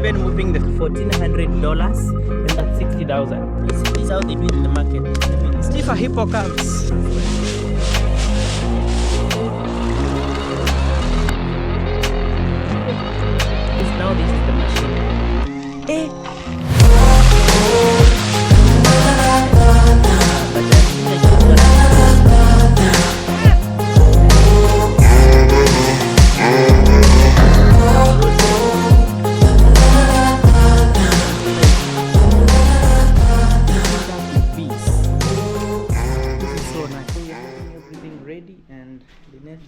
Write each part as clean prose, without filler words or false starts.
even moving the $1,400 and that's 60,000. This is how they do it in the market. See if a hippo comes. Now this is the machine.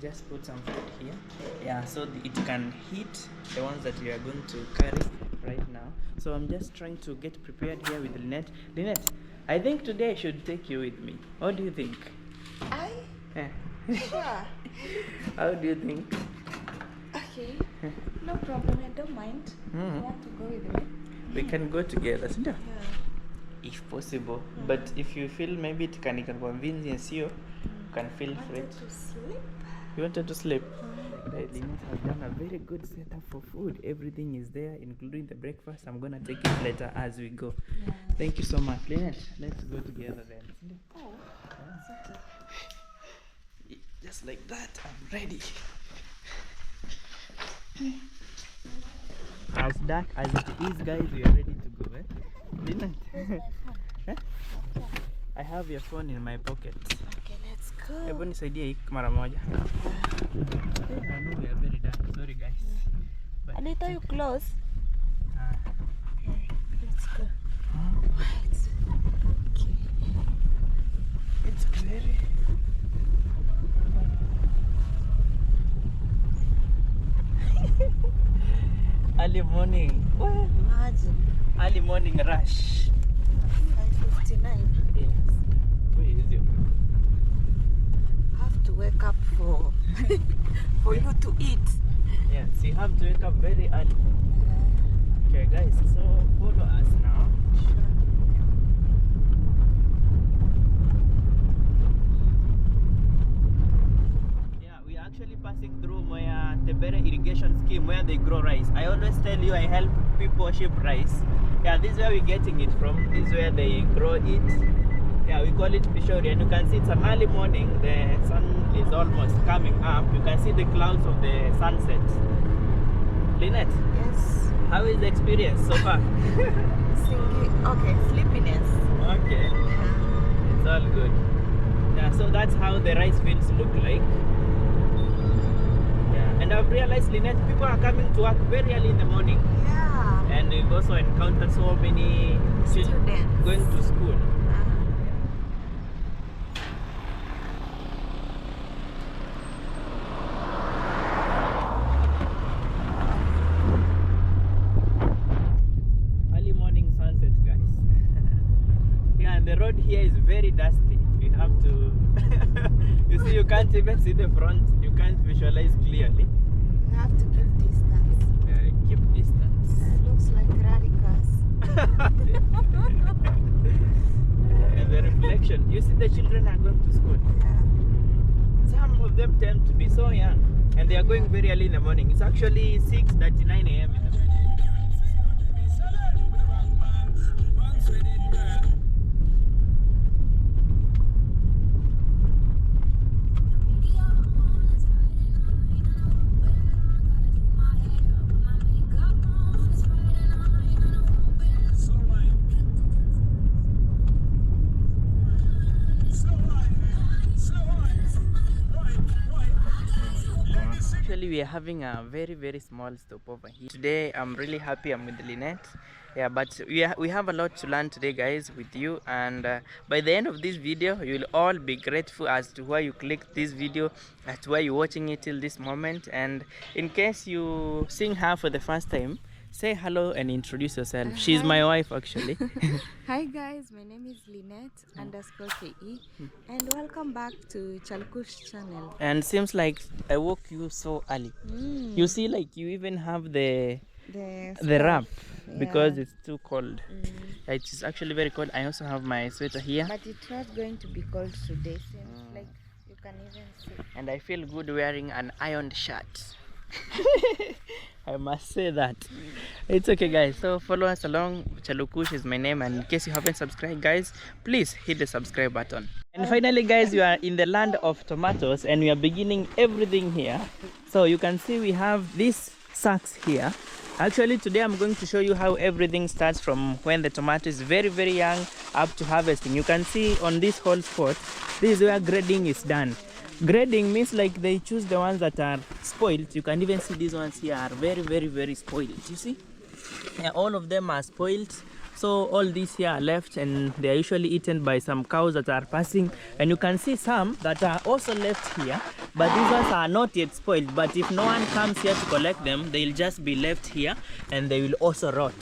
Just put some food here, yeah, so it can heat the ones that we are going to carry right now. So I'm just trying to get prepared here with Lynette. Lynette, I think today I should take you with me. What do you think? Sure. How do you think? Okay, no problem, I don't mind. You want to go with me? We can go together, if possible. But if you feel maybe it can convince you, can feel free. To sleep? You wanted to sleep? Lynette has done a very good setup for food. Everything is there, including the breakfast. I'm gonna take it later as we go. Thank you so much, Lynette. Let's go together then. It's okay. Just like that, I'm ready. As dark as it is, guys, we are ready to go. Lynette? I have your phone in my pocket. Okay, let's go. Hebu nisaidie hii mara moja. I know we are very dark. Sorry, guys. But And I thought you close. Let's go. Right. Okay. It's very... early morning. What? Imagine. Early morning rush. 5:59. Yes. Where is your... Have to wake up for for you to eat. Yes, you have to wake up very early. Okay, guys, so follow us now. Yeah, we are actually passing through Moya Tebere irrigation scheme where they grow rice. I always tell you I help people ship rice. Yeah, this is where we're getting it from. This is where they grow it. Yeah, we call it Pishori, and you can see it's an early morning. The sun is almost coming up. You can see the clouds of the sunset. Lynette? Yes. How is the experience so far? Okay, sleepiness. Okay. Yeah. It's all good. Yeah, so that's how the rice fields look like. Yeah, and I've realized, Lynette, people are coming to work very early in the morning. Yeah. And we've also encountered so many students going to school. The road here is very dusty. You have to you see, you can't even see the front. You can't visualize clearly. You have to keep distance. Keep distance. It looks like radicals. And the reflection. You see, the children are going to school. Yeah. Some of them tend to be so young, and they are going very early in the morning. It's actually 6:39 a.m. in the morning. We are having a very small stopover here today. I'm really happy I'm with Lynette. Yeah, but we have a lot to learn today, guys, with you, and by the end of this video you'll all be grateful as to why you clicked this video, as to why you're watching it till this moment. And in case you seeing her for the first time, say hello and introduce yourself. She's my wife, actually. Hi guys, my name is Lynette _KE, and welcome back to Chalkush channel. And seems like I woke you so early. You see, like you even have the wrap, because it's too cold. It is actually very cold. I also have my sweater here. But it's not going to be cold today. Seems like you can even see. And I feel good wearing an ironed shirt. I must say that. It's okay, guys. So follow us along. Chalukush is my name, and in case you haven't subscribed, guys, please hit the subscribe button. And finally, guys, we are in the land of tomatoes, and we are beginning everything here. So you can see we have these sacks here. Actually, today I'm going to show you how everything starts from when the tomato is very, very young up to harvesting. You can see on this whole spot, this is where grading is done. Grading means like they choose the ones that are spoiled. You can even see these ones here are very, very, very spoiled. You see? Yeah, all of them are spoiled. So all these here are left, and they are usually eaten by some cows that are passing. And you can see some that are also left here, but these ones are not yet spoiled. But if no one comes here to collect them, they'll just be left here and they will also rot.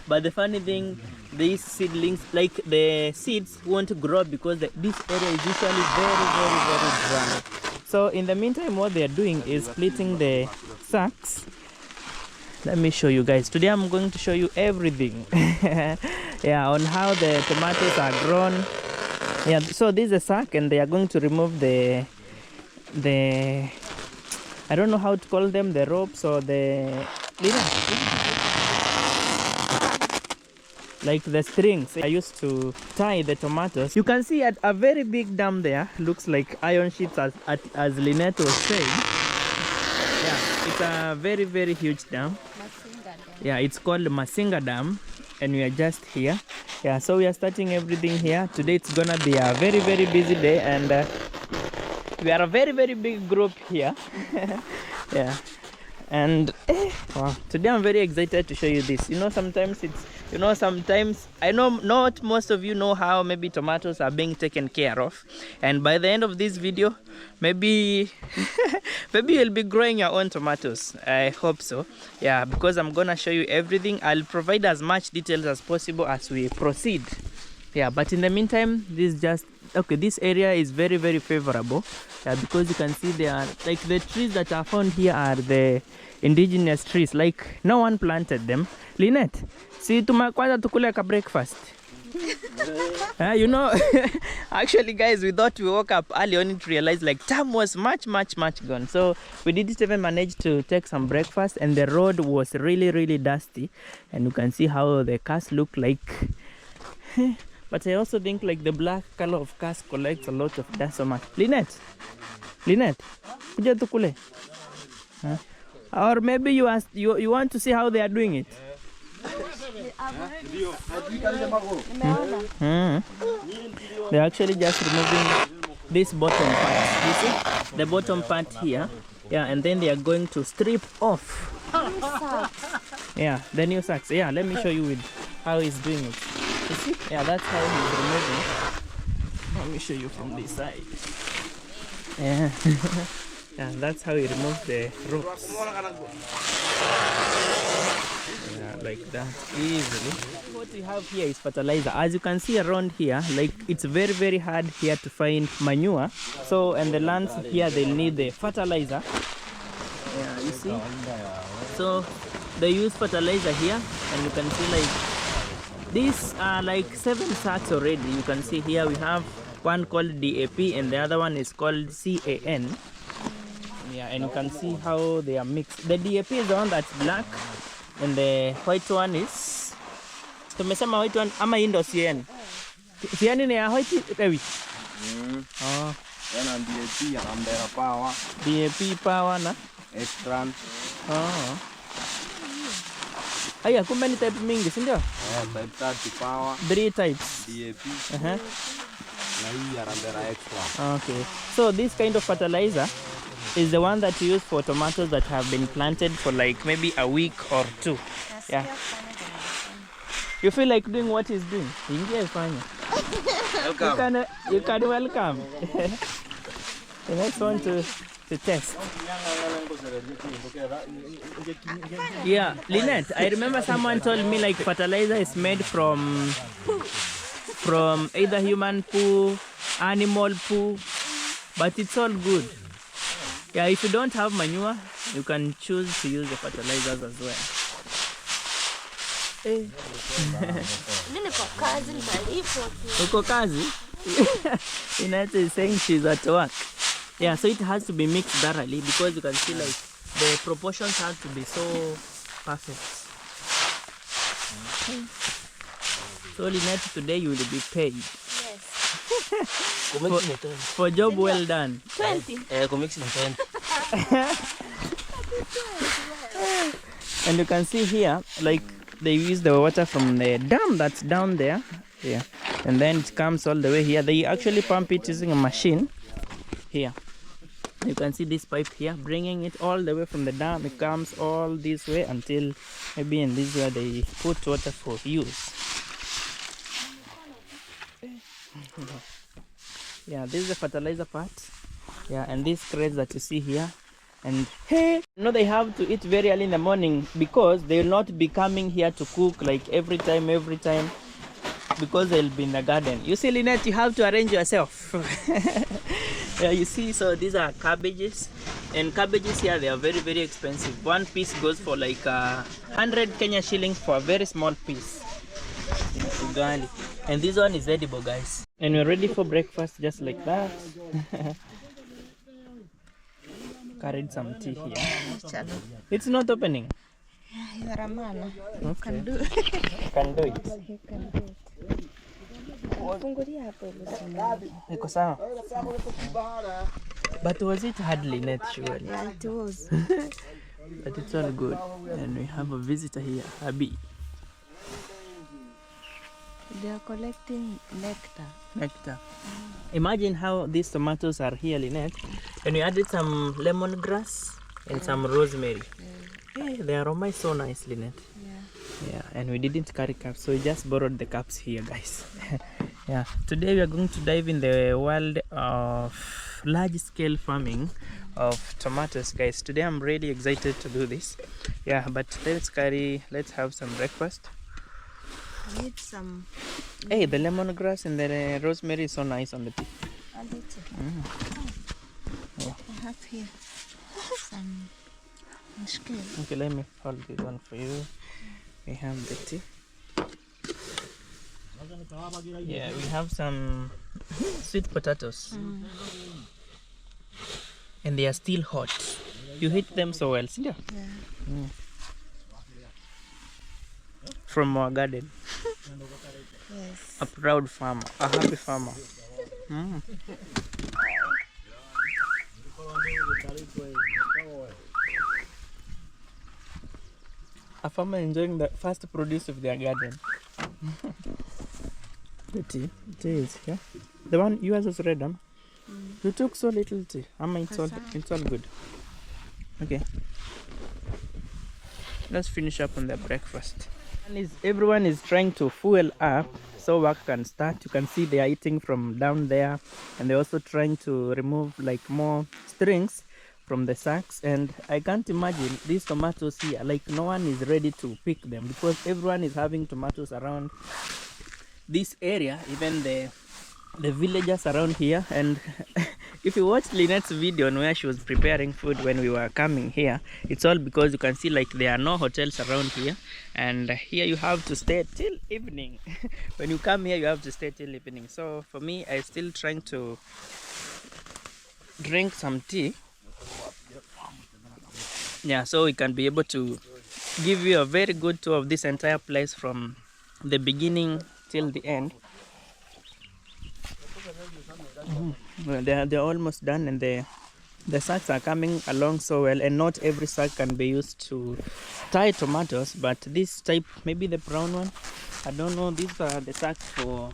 But the funny thing, these seedlings, like the seeds won't grow because this area is usually very, very, very dry. So in the meantime, what they are doing is splitting the sacks. Let me show you guys. Today I'm going to show you everything. Yeah, on how the tomatoes are grown. Yeah, so this is a sack, and they are going to remove the I don't know how to call them, the ropes or like the strings I used to tie the tomatoes. You can see at a very big dam there, looks like iron sheets as Lynette was saying. Yeah, it's a very, very huge dam. Yeah, it's called Masinga Dam, and we are just here. Yeah, so we are starting everything here. Today it's gonna be a very, very busy day, and we are a very, very big group here. Yeah, and wow, today I'm very excited to show you this. Sometimes I know not most of you know how maybe tomatoes are being taken care of, and by the end of this video, maybe you'll be growing your own tomatoes. I hope so. Yeah, because I'm gonna show you everything. I'll provide as much details as possible as we proceed. Yeah, but in the meantime, this area is very, very favorable. Yeah, because you can see there are like the trees that are found here are the indigenous trees, like no one planted them. Lynette, see kwanza tukule ka breakfast. Actually, guys, we thought we woke up early only to realize like time was much gone. So we didn't even manage to take some breakfast, and the road was really, really dusty, and you can see how the cars look like. But I also think like the black color of cars collects a lot of dust so much. Lynette, kuja tukule. Or maybe you want to see how they are doing it. They're actually just removing this bottom part. You see the bottom part here. Yeah, and then they are going to strip off. Yeah, the new sacks. Yeah, let me show you with how he's doing it. You see? Yeah, that's how he's removing. Let me show you from this side. Yeah. Yeah, that's how he removes the ropes. Yeah, like that, easily. What we have here is fertilizer. As you can see around here, like it's very, very hard here to find manure. So, and the lands here, they'll need the fertilizer. Yeah, you see? So, they use fertilizer here, and you can see like these are like 7 sacks already. You can see here we have one called DAP, and the other one is called CAN. Yeah, and you can see how they are mixed. The DAP is the one that's black, and the white one is tumesema white one ama indo CN. CN ni ya white rewi. Oh. Then DAP and power. DAP power na Extra. Oh. Aya, kumbe ni type mingi, si ndio? Yeah, type 30 power. 3 types. DAP. Na hii ya extra. Okay. So this kind of fertilizer is the one that you use for tomatoes that have been planted for like maybe a week or 2. Yeah. You feel like doing what he's doing? Welcome. You can welcome. The next one to test. Yeah, Lynette, I remember someone told me like fertilizer is made from either human poo, animal poo, but it's all good. Yeah, if you don't have manure, you can choose to use the fertilizers as well. Uko kazi? Lynette is saying she's at work. Yeah, so it has to be mixed thoroughly because you can see like the proportions have to be so perfect. So Lynette, today you will be paid. Yes. For job well done. 20. And you can see here, like they use the water from the dam that's down there. Yeah. And then it comes all the way here. They actually pump it using a machine here. You can see this pipe here, bringing it all the way from the dam. It comes all this way until maybe in this where they put water for use. Yeah, this is the fertilizer part. Yeah, and these crates that you see here. And hey, you know, they have to eat very early in the morning because they will not be coming here to cook like every time, because they'll be in the garden. You see, Lynette, you have to arrange yourself. Yeah, you see, so these are cabbages, and cabbages here, they are very, very expensive. One piece goes for like 100 Kenya shillings for a very small piece. Ugali. And this one is edible, guys. And we're ready for breakfast just like that. Carried some tea here. It's not opening. You are a man. You Okay. can do it. You can do it. You can do it. Fungulia hapo ile. Iko sawa. But was it hardly net surely? Yeah, it was. But it's all good. And we have a visitor here, Abby. They are collecting nectar. Nectar. Imagine how these tomatoes are here, Lynette. And we added some lemongrass and some rosemary. Hey, the aroma is so nice, Lynette. Yeah. Yeah, and we didn't carry cups, so we just borrowed the cups here, guys. Yeah, today we are going to dive in the world of large-scale farming of tomatoes, guys. Today I'm really excited to do this. Yeah, but let's have some breakfast. I need some. Hey, the lemongrass and the rosemary is so nice on the tea. A little. Yeah. I have here some mushroom. Okay, let me hold this one for you. We have the tea. Yeah, we have some sweet potatoes. And they are still hot. You hit them so well, see? Yeah. From our garden. Yes. A proud farmer, a happy farmer. A farmer enjoying the first produce of their garden. The tea is here. The one yours was red, huh? You took so little tea. It's all good. Okay. Let's finish up on the breakfast. Everyone is trying to fuel up so work can start. You can see they are eating from down there, and they're also trying to remove like more strings from the sacks. And I can't imagine these tomatoes here, like no one is ready to pick them because everyone is having tomatoes around this area, even the villagers around here. And if you watch Lynette's video on where she was preparing food when we were coming here, it's all because you can see like there are no hotels around here, and here you have to stay till evening. When you come here you have to stay till evening. So for me, I still trying to drink some tea, yeah, so we can be able to give you a very good tour of this entire place from the beginning till the end. Well, they're almost done, and the sacks are coming along so well. And not every sack can be used to tie tomatoes, but this type, maybe the brown one, I don't know. These are the sacks for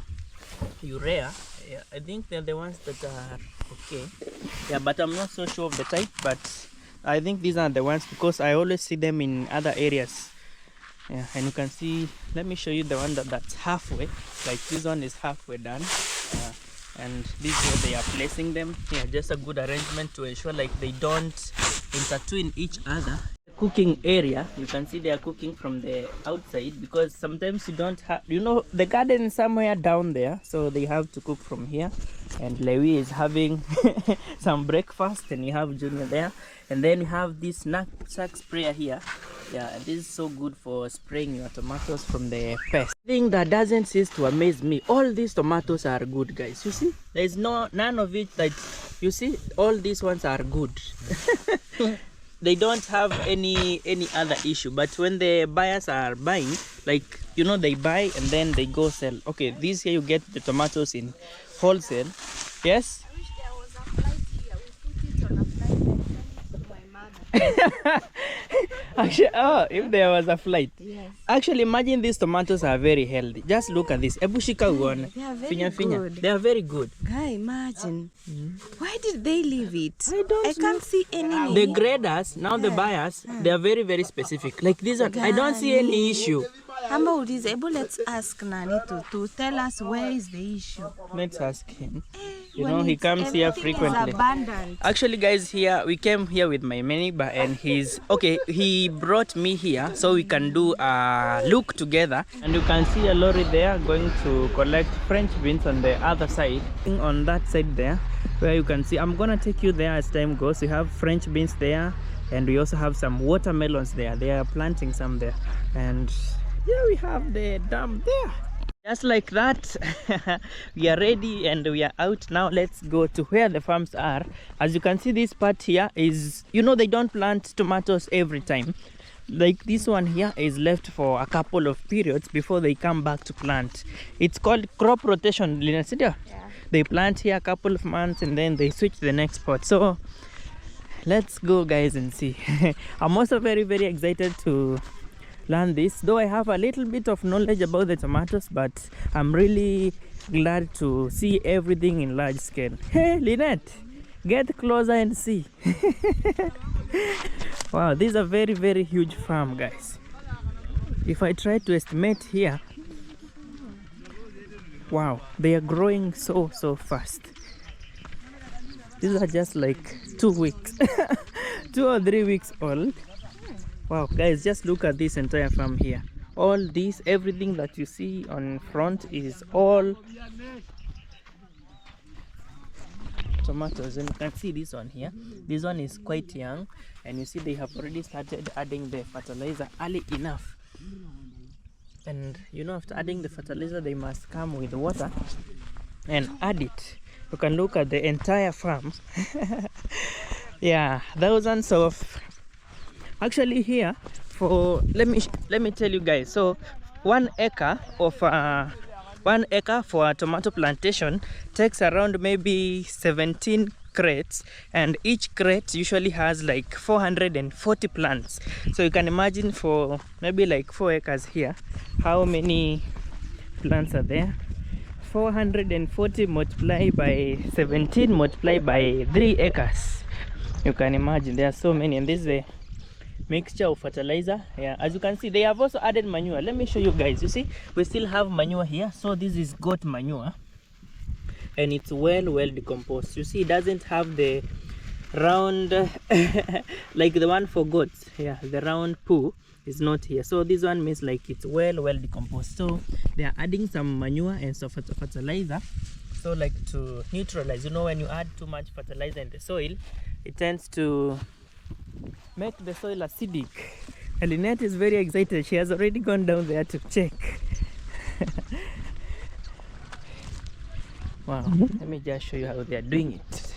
urea. Yeah, I think they're the ones that are okay. Yeah, but I'm not so sure of the type, but I think these are the ones because I always see them in other areas. Yeah, and you can see, let me show you the one that's halfway. Like this one is halfway done. And this is where they are placing them. Yeah, just a good arrangement to ensure like they don't intertwine each other. Cooking area, you can see they are cooking from the outside because sometimes you don't have, you know, the garden is somewhere down there, so they have to cook from here. And Lewi is having some breakfast, and you have Junior there, and then you have this sack sprayer here. Yeah, and this is so good for spraying your tomatoes from the pest. Thing that doesn't cease to amaze me, all these tomatoes are good, guys. You see, there's none of it that, you see, all these ones are good. they don't have any other issue. But when the buyers are buying, like, you know, they buy and then they go sell. Okay, this here you get the tomatoes in wholesale. Yes. I wish there was a flight here. We put it on a flight and send it to my mother. Actually, oh, if there was a flight. Yes. Actually, imagine these tomatoes are very healthy. Just look at this. Ebushika one. They are very good. They are very good. Guy, imagine. Why did they leave it? I don't can't see any. The graders, now the buyers, they are very, very specific. Like this one, I don't see any issue. Hamba is able, let's ask Nani to tell us where is the issue. Let's ask him. You When know, he it's- comes here everything is frequently. abundant. Actually, guys, here we came here with my neighbor, and he brought me here so we can do a look together. And you can see a lorry there going to collect French beans on the other side. On that side there, where you can see, I'm gonna take you there as time goes. We have French beans there, and we also have some watermelons there. They are planting some there, and yeah, we have the dam there. Just like that, we are ready and we are out now. Let's go to where the farms are. As you can see, this part here is, you know, they don't plant tomatoes every time. Like this one here is left for a couple of periods before they come back to plant. It's called crop rotation, Lina. Yeah. They plant here a couple of months and then they switch to the next spot. So let's go, guys, and see. I'm also very, very excited to learn this, though I have a little bit of knowledge about the tomatoes, but I'm really glad to see everything in large scale. Hey, Lynette, get closer and see. Wow, this is a very, very huge farm, guys. If I try to estimate here, wow, they are growing so fast. These are just like 2 weeks 2 or 3 weeks old. Wow, guys, just look at this entire farm here. All this, everything that you see on front is all tomatoes. And you can see this one here. This one is quite young, and you see they have already started adding the fertilizer early enough. And you know, after adding the fertilizer, they must come with water and add it. You can look at the entire farm. Yeah, thousands of. Actually, here for let me tell you guys. So 1 acre of 1 acre for a tomato plantation takes around maybe 17 crates, and each crate usually has like 440 plants. So you can imagine for maybe like 4 acres here, how many plants are there. 440 multiplied by 17 multiplied by 3 acres. You can imagine there are so many, and this is a mixture of fertilizer. Yeah, as you can see, they have also added manure. Let me show you guys. You see, we still have manure here. So this is goat manure, and it's well decomposed. You see, it doesn't have the round like the one for goats. Yeah, the round poo is not here. So this one means like it's well decomposed. So they are adding some manure and some fertilizer, so like to neutralize. You know, when you add too much fertilizer in the soil, it tends to make the soil acidic. Lynette is very excited. She has already gone down there to check. Wow, let me just show you how they are doing it.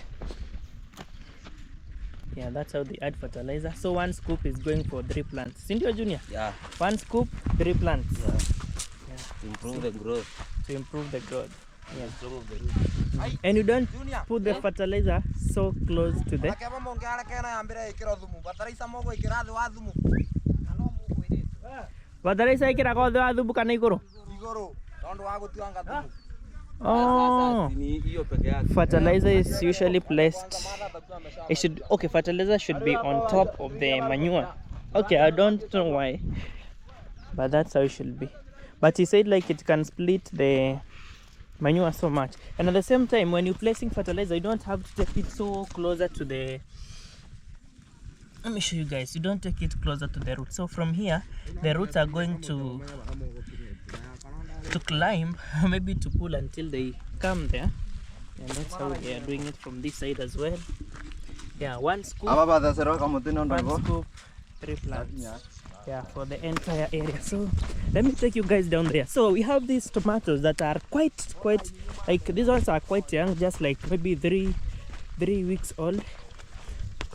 Yeah, that's how they add fertilizer. So 1 scoop is going for 3 plants. Sindio, Junior? Yeah. 1 scoop, 3 plants. Yeah. To improve the growth. To improve the growth. Yeah. Improve the root. And you don't put the fertilizer so close to the. Fertilizer ikira kwa the thubu kana iguru. Oh, fertilizer is usually placed. Fertilizer should be on top of the manure. Okay, I don't know why, but that's how it should be. But he said like it can split the manure so much, and at the same time, when you're placing fertilizer, you don't have to take it so closer to the. Let me show you guys. You don't take it closer to the root. So from here, the roots are going to climb, maybe to pull until they come there, and that's how they are doing it from this side as well. Yeah, 1 scoop, 1 scoop, 3 plants. Yeah, for the entire area. So let me take you guys down there. So we have these tomatoes that are quite like, these ones are quite young, just like maybe 3 weeks old.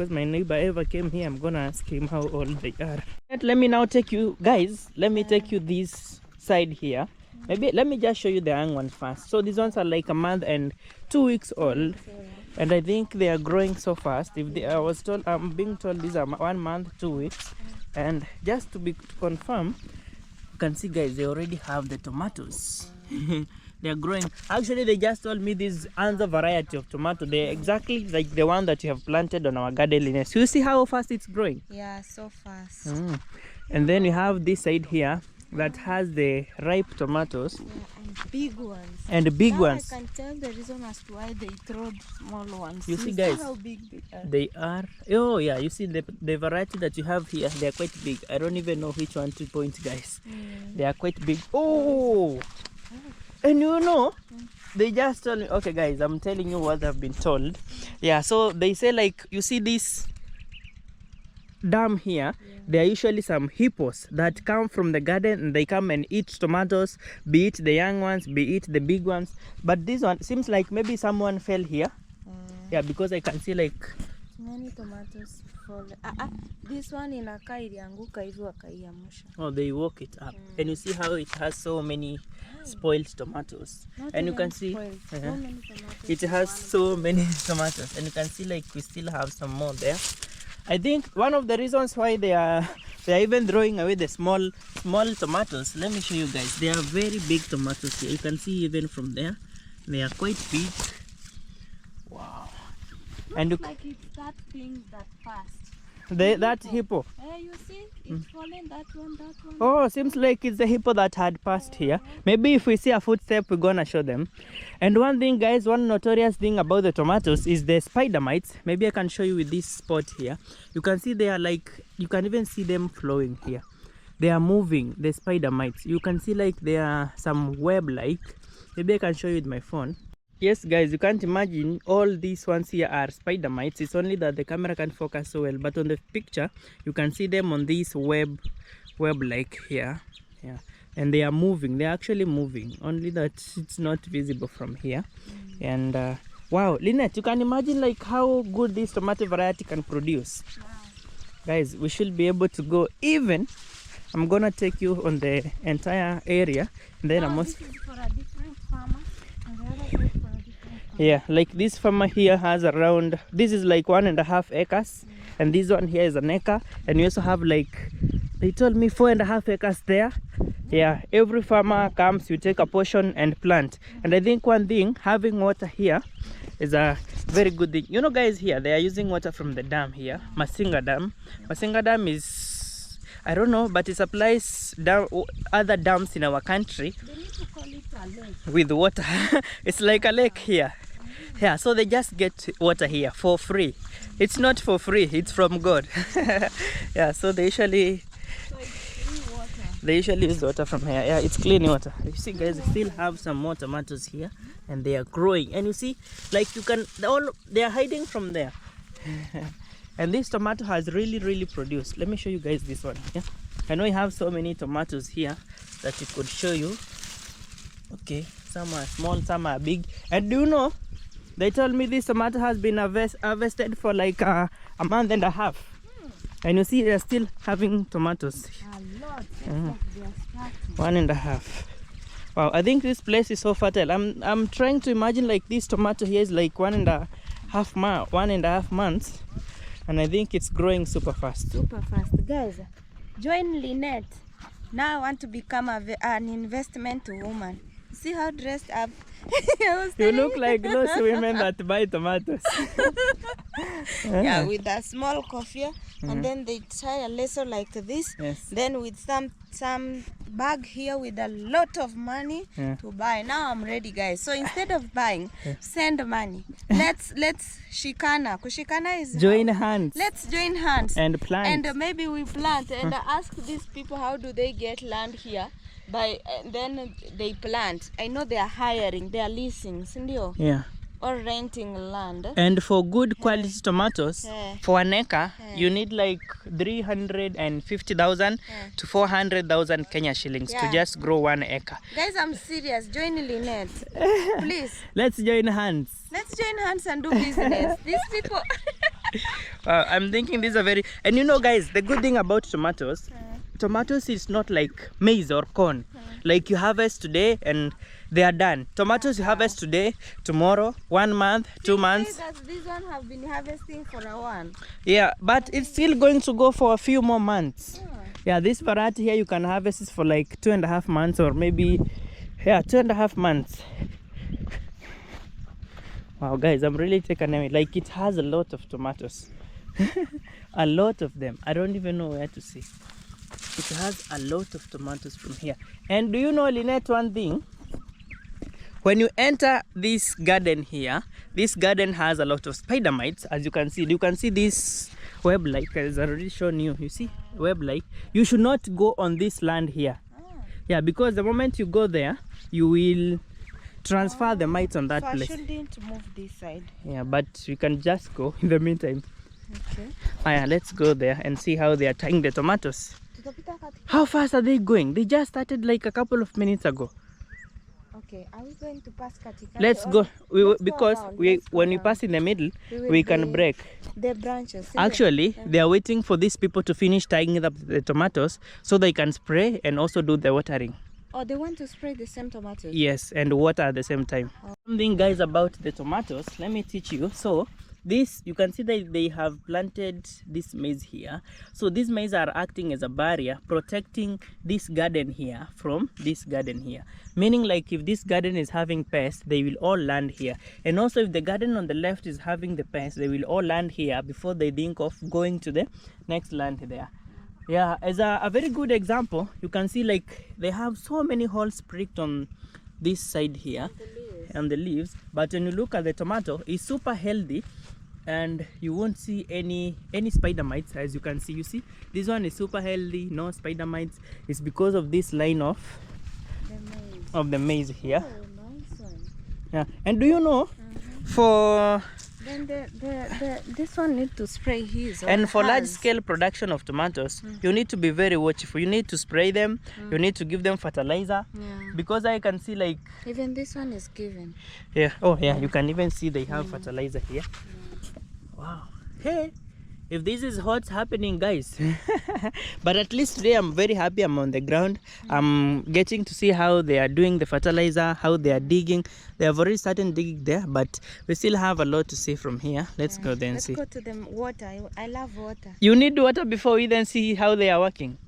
because my neighbor ever came here, I'm gonna ask him how old they are. Let me now take you guys. Let me take you this side here. Maybe let me just show you the young ones first. So these ones are like a month and 2 weeks old, and I think they are growing so fast. If they, I'm being told these are 1 month 2 weeks, and just to confirm, you can see guys, they already have the tomatoes. They are growing. Actually, they just told me this another variety of tomato. They're exactly like the one that you have planted on our garden. You see how fast it's growing? Yeah, so fast. And then we have this side here that has the ripe tomatoes. Yeah, and big ones. And big now ones. I can tell the reason as to why they throw small ones. You see guys, how big they are. They are, oh yeah, you see the variety that you have here, they are quite big. I don't even know which one to point, guys. They are quite big. Oh! And you know, they just told me, okay guys, I'm telling you what I've been told. Yeah, so they say like, you see this dam here, there are usually some hippos that come from the garden and they come and eat tomatoes, be it the young ones, be it the big ones. But this one seems like maybe someone fell here. Yeah, because I can see like many tomatoes fall. This one inakaa ilianguka hivyo akaiamsha. Oh, they woke it up. And you see how it has so many spoiled tomatoes. Not and you can even see spoiled. So many tomatoes. it has so many tomatoes, and you can see like we still have some more there. I think one of the reasons why they are even throwing away the small tomatoes, let me show you guys. They are very big tomatoes here. You can see even from there, they are quite big. Wow. Looks And like it's that thing that passed. that hippo. You see, it's fallen, that one. Oh, seems like it's the hippo that had passed here. Maybe if we see a footstep, we're gonna show them. And one thing, guys, one notorious thing about the tomatoes is the spider mites. Maybe I can show you with this spot here. You can see they are like, you can even see them flowing here. They are moving, the spider mites. You can see like there are some web-like. Maybe I can show you with my phone. Yes guys, you can't imagine all these ones here are spider mites. It's only that the camera can't focus so well, but on the picture you can see them on this web like here. Yeah, and they are moving. They're actually moving, only that it's not visible from here. And wow, Lynette, you can imagine like how good this tomato variety can produce. Guys, we should be able to go even. I'm gonna take you on the entire area, and then This is for a different farmer, and the other is for a different farmer. yeah, like this farmer here has around, this is like 1.5 acres, and this one here is an acre, and we also have like, they told me 4.5 acres there. Yeah, every farmer comes, you take a portion and plant. And I think one thing, having water here is a very good thing. You know guys, here they are using water from the dam here, Masinga Dam. Masinga Dam is, I don't know, but it supplies other dams in our country. They need to call it a lake. With water. It's like a lake here. Yeah, so they just get water here for free. It's not for free, it's from God. Yeah, so they usually use water from here. Yeah, it's clean water. You see guys, they still have some more tomatoes here, and they are growing. And you see, like you can, they are hiding from there. And this tomato has really produced. Let me show you guys this one. Yeah, I know you have so many tomatoes here that we could show you. Okay, some are small, some are big. And do you know, they told me this tomato has been harvested for like a month and a half. And you see they're still having tomatoes. A lot. It's like they are starting. 1.5. Wow, I think this place is so fertile. I'm trying to imagine like this tomato here is like 1.5 months, and I think it's growing super fast. Super fast. Guys, join Lynette. Now I want to become an investment woman. See how dressed up. You look like those women that buy tomatoes. Yeah, with a small coffee, and then they tie a lasso like this. Yes. Then with some bag here with a lot of money to buy. Now I'm ready, guys. So instead of buying, send money. Let's shikana. Kushikana is join hands. Let's join hands And plant. And maybe we plant and ask these people how do they get land here. Then they plant. I know they are hiring, they are leasing, sindio? Yeah. Or renting land. And for good quality tomatoes, for an acre, you need like 350,000 to 400,000 Kenya shillings to just grow 1 acre. Guys, I'm serious. Join Lynette. Please. Let's join hands. Let's join hands and do business. These people. I'm thinking these are very, and you know guys, the good thing about tomatoes, tomatoes is not like maize or corn. Like you harvest today and they are done. Tomatoes you harvest today, tomorrow, 1 month, 2 months. That this one have been harvesting for a while. Yeah, but it's still going to go for a few more months. Yeah, this variety here you can harvest it for like 2.5 months or maybe, yeah, 2.5 months. Wow guys, I'm really taken away. Like it has a lot of tomatoes. A lot of them. I don't even know where to see. It has a lot of tomatoes from here. And do you know, Lynette, one thing? When you enter this garden here, this garden has a lot of spider mites, as you can see. You can see this web like as I already shown you. You see web like. You should not go on this land here. Yeah, because the moment you go there, you will transfer the mites on that place. I shouldn't move this side. Yeah, but you can just go in the meantime. Okay. Yeah, let's go there and see how they are tying the tomatoes. How fast are they going? They just started like a couple of minutes ago. Okay, are we going to pass Katikati? Let's go. Because when we pass in the middle, we can break the branches. Actually, they are waiting for these people to finish tying up the tomatoes so they can spray and also do the watering. Oh, they want to spray the same tomatoes? Yes, and water at the same time. Something guys about the tomatoes, let me teach you. So this, you can see that they have planted this maize here. So these maize are acting as a barrier, protecting this garden here from this garden here. Meaning like if this garden is having pests, they will all land here. And also if the garden on the left is having the pests, they will all land here before they think of going to the next land there. Yeah, as a very good example, you can see like they have so many holes pricked on this side here and the leaves. But when you look at the tomato, it's super healthy and you won't see any spider mites. As you can see, you see this one is super healthy, no spider mites. It's because of this line of the maize here. Oh, nice one. Yeah, and do you know for then this one need to spray his. And for large scale production of tomatoes, you need to be very watchful. You need to spray them, you need to give them fertilizer. Because I can see like even this one is given. Yeah, oh yeah, you can even see they have fertilizer here. Wow. Hey, if this is what's happening, guys. But at least today I'm very happy. I'm on the ground. I'm getting to see how they are doing the fertilizer, how they are digging. They have already started digging there, but we still have a lot to see from here. Let's go there and see. Let's go to the water. I love water. You need water before we then see how they are working.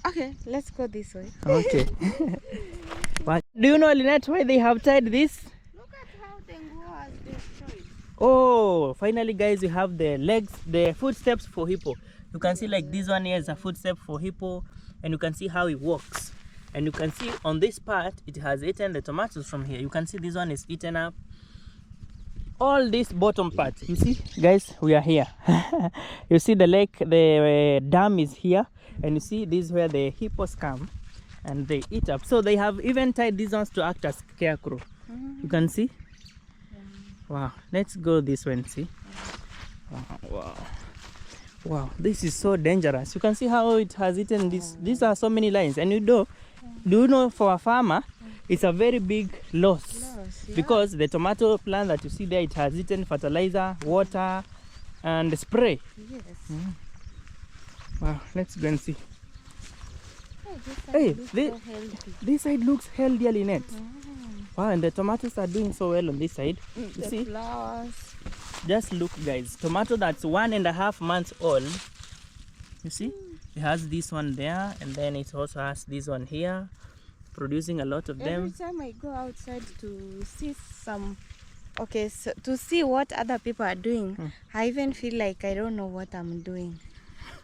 Okay, let's go this way. Okay. What? Do you know, Lynette, why they have tied this? Look at how the Nguo has destroyed. Oh, finally guys, we have the legs, the footsteps for hippo. You can see like this one here is a footstep for hippo, and you can see how it walks. And you can see on this part, it has eaten the tomatoes from here. You can see this one is eaten up. All this bottom part, you see, guys, we are here. You see the lake, the dam is here, and you see this is where the hippos come and they eat up. So they have even tied these ones to act as scarecrow. You can see. Wow, let's go this way and see. Wow, wow, this is so dangerous. You can see how it has eaten this. These are so many lines, and do you know, for a farmer it's a very big loss, because the tomato plant that you see there, it has eaten fertilizer, water and spray. Yes. Wow, let's go and see. Hey, this side looks healthy, Lynette. Wow, and the tomatoes are doing so well on this side. You see? Flowers. Just look, guys. Tomato that's 1.5 months old. You see? It has this one there, and then it also has this one here, producing a lot of them. Every time I go outside to see some, so to see what other people are doing, I even feel like I don't know what I'm doing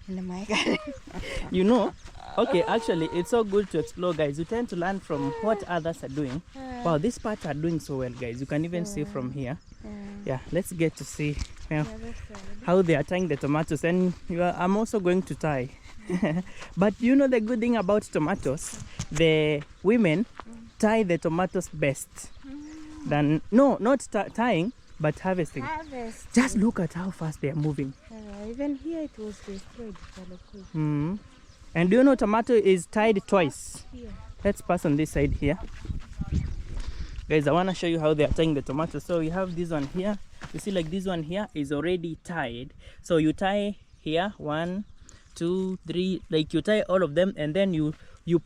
in my garden. You know? Okay, actually, it's so good to explore, guys. You tend to learn from what others are doing. Wow, these parts are doing so well, guys. You can even see from here. Yeah, let's get to see how they are tying the tomatoes. And I'm also going to tie. But you know the good thing about tomatoes? The women tie the tomatoes best. Than, no, not tying, but harvesting. Just look at how fast they are moving. Even here it was destroyed. And do you know tomato is tied twice? Let's pass on this side here. Guys, I want to show you how they are tying the tomatoes. So we have this one here, You see, like this one here is already tied. So you tie here 1, 2, 3, like you tie all of them, and then you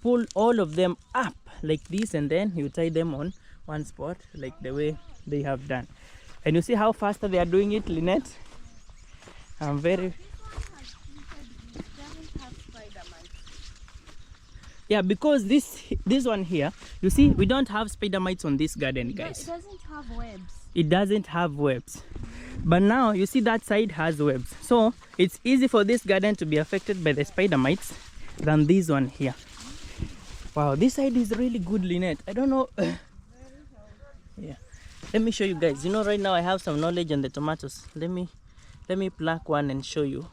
pull all of them up like this, and then you tie them on one spot like the way they have done. And you see how faster they are doing it, Lynette? I'm very... Yeah, because this one here, you see, we don't have spider mites on this garden, guys. It doesn't have webs. It doesn't have webs. But now you see that side has webs, so it's easy for this garden to be affected by the spider mites than this one here. Wow, this side is really good, Lynette. I don't know. Yeah, let me show you guys. You know, right now I have some knowledge on the tomatoes. Let me pluck one and show you.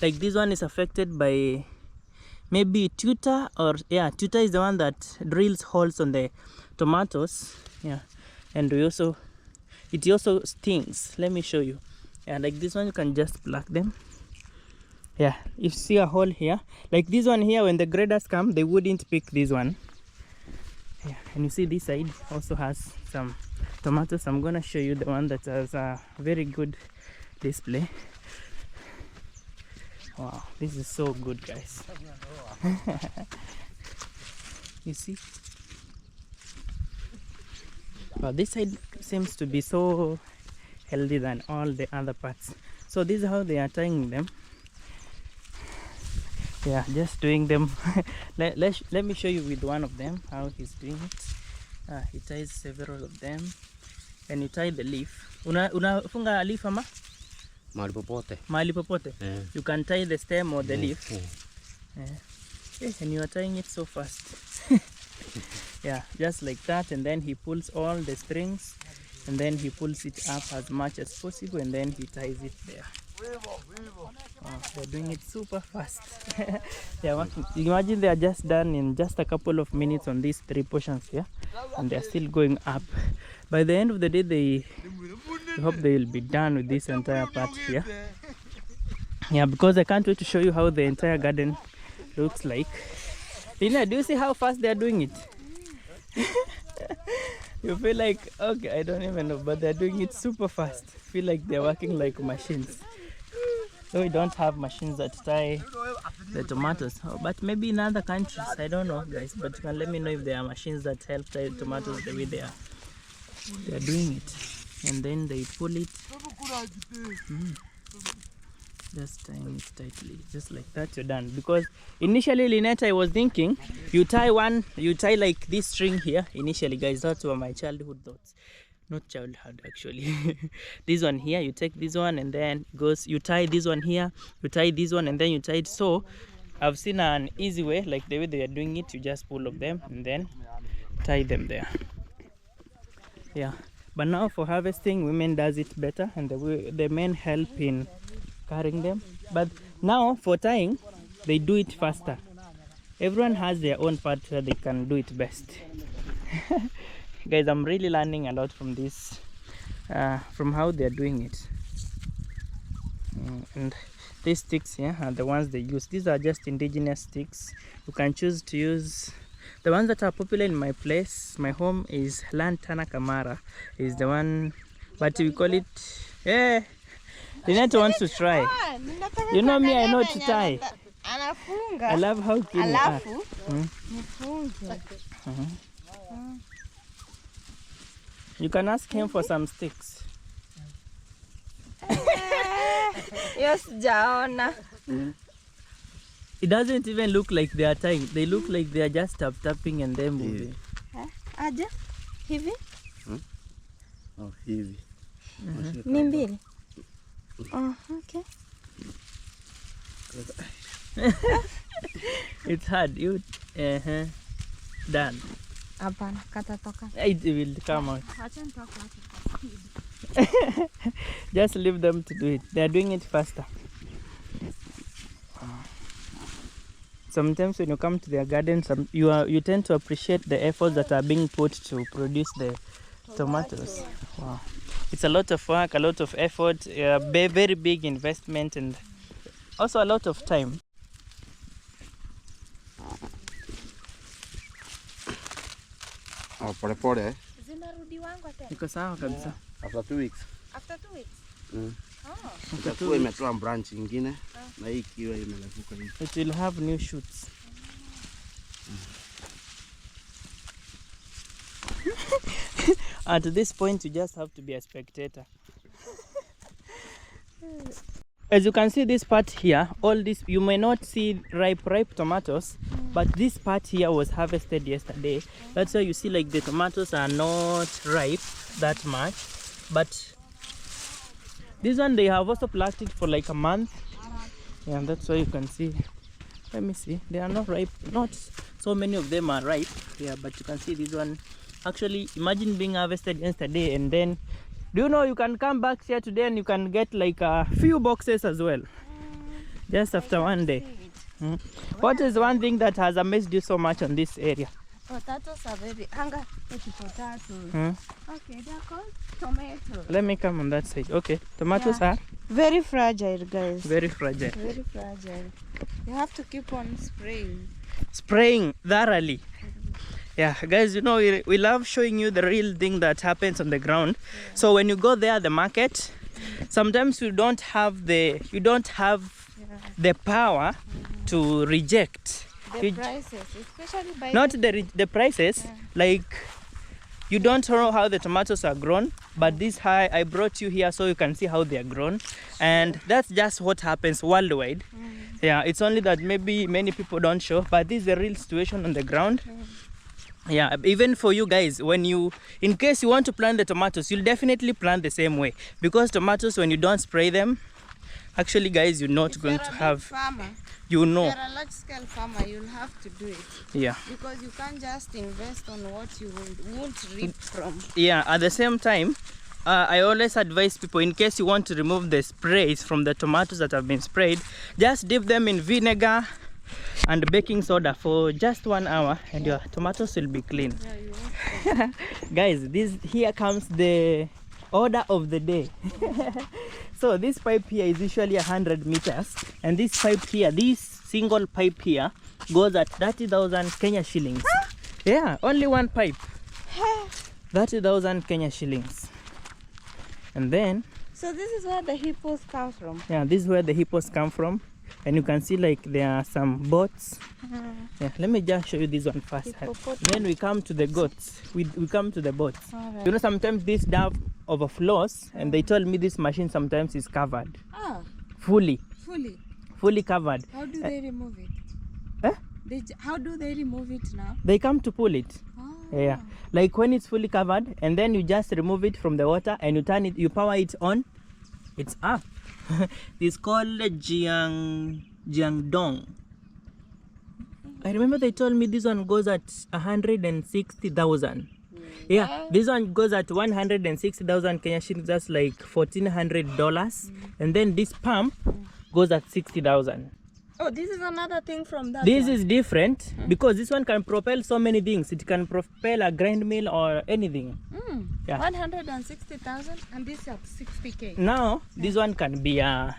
Like this one is affected by maybe tutor, or yeah, tutor is the one that drills holes on the tomatoes. Yeah, and it also stings. Let me show you. Yeah, like this one you can just pluck them. Yeah, you see a hole here. Like this one here, when the graders come, they wouldn't pick this one. Yeah, and you see this side also has some tomatoes. I'm gonna show you the one that has a very good display. Wow, this is so good, guys. You see? Well, this side seems to be so healthy than all the other parts. So this is how they are tying them. Yeah, just doing them. let me show you with one of them how he's doing it. He ties several of them, and you tie the leaf. Unafunga leaf ama? Mahali popote. Mahali popote. Yeah. You can tie the stem or the leaf. Yeah. Yeah, and you are tying it so fast. Yeah, just like that, and then he pulls all the strings, and then he pulls it up as much as possible, and then he ties it there. Wow, they're doing it super fast. Yeah, imagine they are just done in just a couple of minutes on these 3 portions here, and they're still going up. By the end of the day, I hope they will be done with this entire part here. Yeah, because I can't wait to show you how the entire garden looks like. Lina, do you see how fast they are doing it? You feel like, okay, I don't even know, but they're doing it super fast. Feel like they're working like machines. So we don't have machines that tie the tomatoes, but maybe in other countries, I don't know, guys. But you can let me know if there are machines that help tie tomatoes the way they are doing it. And then they pull it, just tying it tightly, just like that. You're done. Because initially, Lynette, I was thinking you tie like this string here. Initially, guys, that were my childhood thoughts. Not childhood, actually. This one here, you take this one, and then you tie this one here, you tie this one, and then you tie it. So I've seen an easy way, like the way they are doing it. You just pull of them and then tie them there. Yeah, but now for harvesting, women does it better, and the men help in carrying them. But now for tying, they do it faster. Everyone has their own part where they can do it best. Guys, I'm really learning a lot from this, from how they're doing it. And these sticks here are the ones they use. These are just indigenous sticks. You can choose to use the ones that are popular in my place. My home is Lantana Kamara, is the one, but we call it. Yeah, Lynette wants to try. You know me, I know to tie. I love how clean you are. You can ask him for some sticks. Yes, Jaona. It doesn't even look like they are tying. They look like they are just tapping and then moving. Aja, hivi? Oh, hivi. Ni mbili. Oh, okay. It's hard. You done. Hapana, katatoka. It will come out. Just leave them to do it. They are doing it faster. Sometimes when you come to their garden, you tend to appreciate the efforts that are being put to produce the tomatoes. Wow, it's a lot of work, a lot of effort, very big investment, and also a lot of time. Oh, pole. Zinarudi wangu tena. Iko sawa kabisa. After 2 weeks. After 2 weeks. Oh. Itakuwa imetoa branch nyingine na hii ikiwa imelefuka hivi. It will have new shoots. At this point you just have to be a spectator. As you can see this part here, all this, you may not see ripe tomatoes, but this part here was harvested yesterday. That's why you see like the tomatoes are not ripe that much. But this one they have also plucked it for like a month. Yeah, that's why you can see. Let me see. They are not ripe. Not so many of them are ripe. Yeah, but you can see this one. Actually, imagine being harvested yesterday and then, do you know you can come back here today and you can get like a few boxes as well. Just after one day. What is one thing that has amazed you so much on this area? Potatoes are very potatoes. Okay, they are called tomatoes. Let me come on that side. Okay, tomatoes are very fragile, guys. very fragile. Very fragile. You have to keep on spraying. Spraying thoroughly. Yeah, guys, you know we love showing you the real thing that happens on the ground. So when you go there at the market, sometimes you don't have the power to reject The prices, especially by not the prices, like you don't know how the tomatoes are grown, but this high I brought you here so you can see how they are grown, and that's just what happens worldwide. Yeah, it's only that maybe many people don't show, but this is the real situation on the ground. Yeah, even for you guys, when you, in case you want to plant the tomatoes, you'll definitely plant the same way, because tomatoes, when you don't spray them, actually guys, you're not going to have farmer. You know. If you're a large scale farmer, you'll have to do it. Yeah. Because you can't just invest on what you won't reap from. Yeah, at the same time, I always advise people, in case you want to remove the sprays from the tomatoes that have been sprayed, just dip them in vinegar and baking soda for just 1 hour and your tomatoes will be clean. Yeah, Guys, here comes the order of the day. So this pipe here is usually 100 meters, and this pipe here, this single pipe here, goes at 30,000 Kenya shillings. Yeah, only one pipe. 30,000 Kenya shillings. And then, so this is where the hippos come from. yeah, this is where the hippos come from. And you can see like there are some boats. Yeah, let me just show you this one first. Then we come to the goats. We come to the boats. Right. You know, sometimes this dove overflows, and they told me this machine sometimes is covered. Ah, Fully covered. How do they remove it? How do they remove it now? They come to pull it. Yeah, like when it's fully covered, and then you just remove it from the water and you turn it, you power it on, it's up. It's called Jiangdong. I remember they told me this one goes at 160,000. Yeah, this one goes at 160,000 Kenya shillings. That's like $1,400. And then this pump goes at 60,000. Oh, this is another thing from that. This is different because this one can propel so many things. It can propel a grind mill or anything. Yeah. 160,000 and this at 60K. Now this one can be a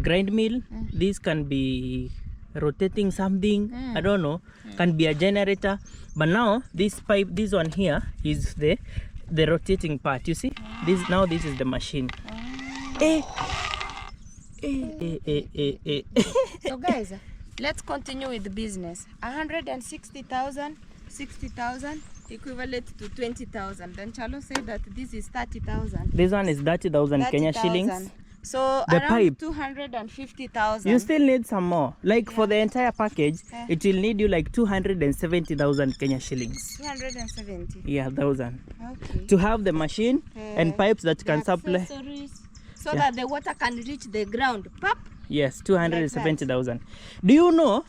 grind mill. This can be rotating something. I don't know. Can be a generator. But now this pipe, this one here is the rotating part. You see? This is the machine. So guys, let's continue with the business. 160,000, 60,000 equivalent to 20,000. Then Chalo said that this is 30,000. This one is 30,000 Kenya shillings. So the around pipe 250,000. You still need some more. Like for the entire package, it will need you like 270,000 Kenya shillings. 270. Yeah, thousand. Okay. To have the machine and pipes that can supply. So that the water can reach the ground. Pop. Yes, 270,000. Do you know?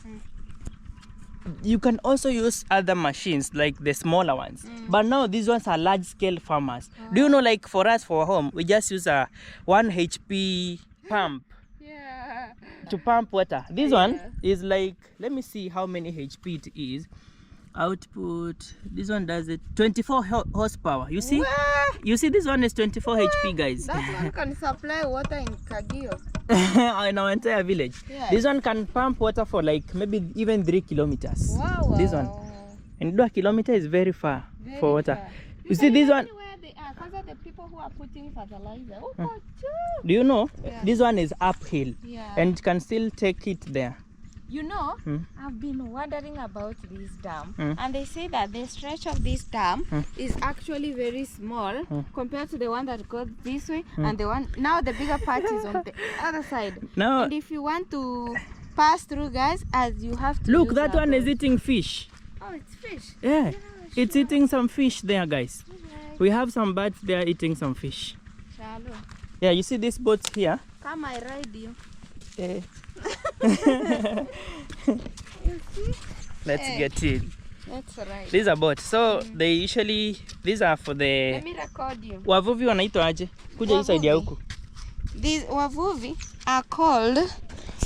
You can also use other machines like the smaller ones, but now these ones are large scale farmers. Do you know, like for us, for home, we just use a 1 HP pump to pump water. This one is like, let me see how many HP it is. Output, this one does it 24 horsepower. You see? You see, this one is 24 HP, guys. That one can supply water in Kagio. In our entire village. This one can pump water for like maybe even 3 kilometers. Wow. This one. And 1 kilometer is very far for water. You see this one? Anywhere Because the people who are putting fertilizer. Oh, Do you know? Yeah. This one is uphill. Yeah. And it can still take it there. You know, I've been wondering about this dam, Mm. and they say that the stretch of this dam is actually very small compared to the one that goes this way, and the one now the bigger part is on the other side. Now, And if you want to pass through, guys, as you have to. look, use that a one is boat. eating fish. Oh, it's fish. Yeah, it's sure. eating some fish there, guys. Alright. We have some birds there eating some fish. Shallow. Yeah, you see these boats here? Come, I ride you. Eh. You see? Let's Eh. get in. That's right. These are boats. So they usually, these are for the Let me record you. wavuvi wanaitwa aje? Kuja hii side ya huku. These wavuvi are called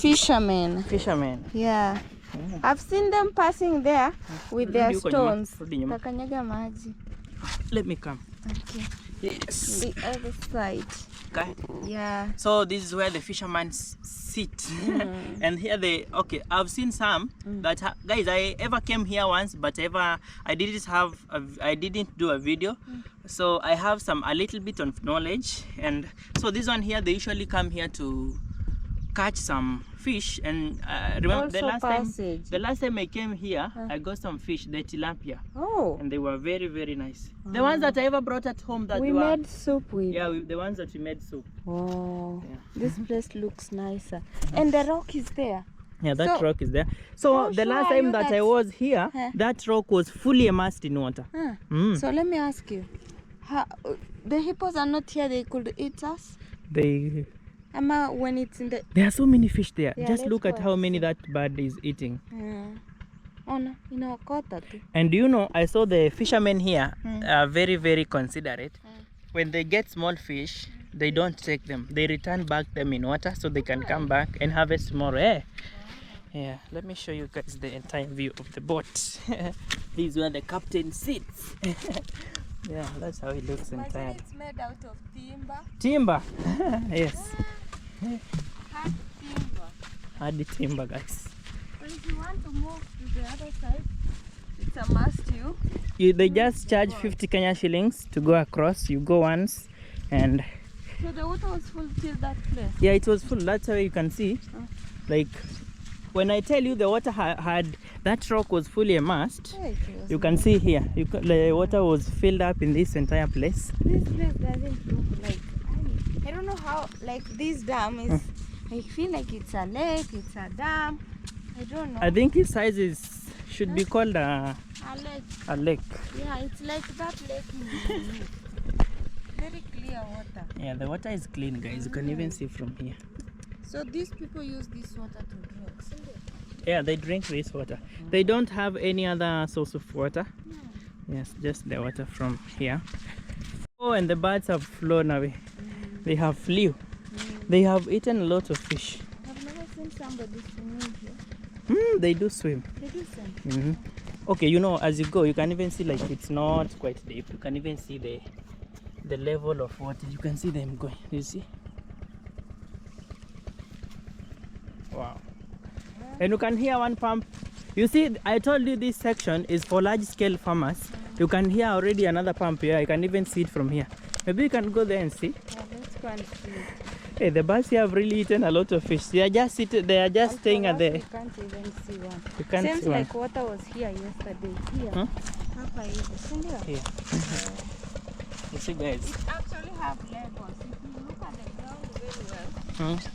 fishermen. Fishermen. Yeah. I've seen them passing there with their Rudi huko nyuma, stones. rudi nyuma. Takanyaga maji. Let me come. Okay. Yes. The other side. Okay. Yeah. So this is where the fishermen sit. And here they, okay, I've seen some that, guys, I ever came here once, but I didn't do a video. So I have a little bit of knowledge. And so this one here, they usually come here to catch some fish. And remember the last time I came here, I got some fish, the tilapia. Oh. And they were very, very nice. The ones that I ever brought at home that We were, made soup with. yeah, the ones that we made soup. Oh. Yeah. This place looks nicer. And the rock is there. Yeah, that So, rock is there. So how the sure last are time you that I that- was here, that rock was fully immersed in water. Huh. Mm. So let me ask you. How, the hippos are not here, they could eat us? Ama when it's in the... There are so many fish there. Yeah, Just let's look go at how and many see. that bird is eating. Oh no, inaokota tu. And you know, I saw the fishermen here are very, very considerate. When they get small fish, they don't take them. They return back them in water so they can come back and harvest more. Yeah, let me show you guys the entire view of the boat. This is where the captain sits. Yeah, that's how it looks Imagine entirely. it's made out of timber. Timber. Yes. Hard timber. Hard timber, guys. So if you want to move to the other side, it's a must. They just charge 50 Kenya shillings to go across. You go once and So the water was full till that place. yeah, it was full. That's how you can see. Like when I tell you the water had that rock was fully immersed, Yeah, it was you can see here. The water was filled up in this entire place. This place doesn't look like. I don't know how. Like this dam is. I feel like it's a lake. It's a dam. I don't know. I think its size should be called a lake. lake. Yeah, it's like that lake. Very clear water. Yeah, the water is clean, guys. You can even see from here. So these people use this water to drink, isn't it? Yeah, they drink this water. They don't have any other source of water. Yes, just the water from here. Oh, and the birds have flown away. They have flew. They have eaten a lot of fish. I've never seen somebody swimming here. They do swim. They do swim. Okay, you know, as you go, you can even see like it's not quite deep. You can even see the level of water. You can see them going. You see? Wow. And you can hear one pump. You see, I told you this section is for large scale farmers. You can hear already another pump here. You can even see it from here. Maybe you can go there and see. Yeah, let's go and see it. Hey, the birds here have really eaten a lot of fish. They are just staying at the. You can't even see one. You can't Seems see one. like water was here yesterday. Here. Huh? Hapa hivi, si ndio? Here. You see, guys. It actually have levels. If you look at the ground very well, there's some levels.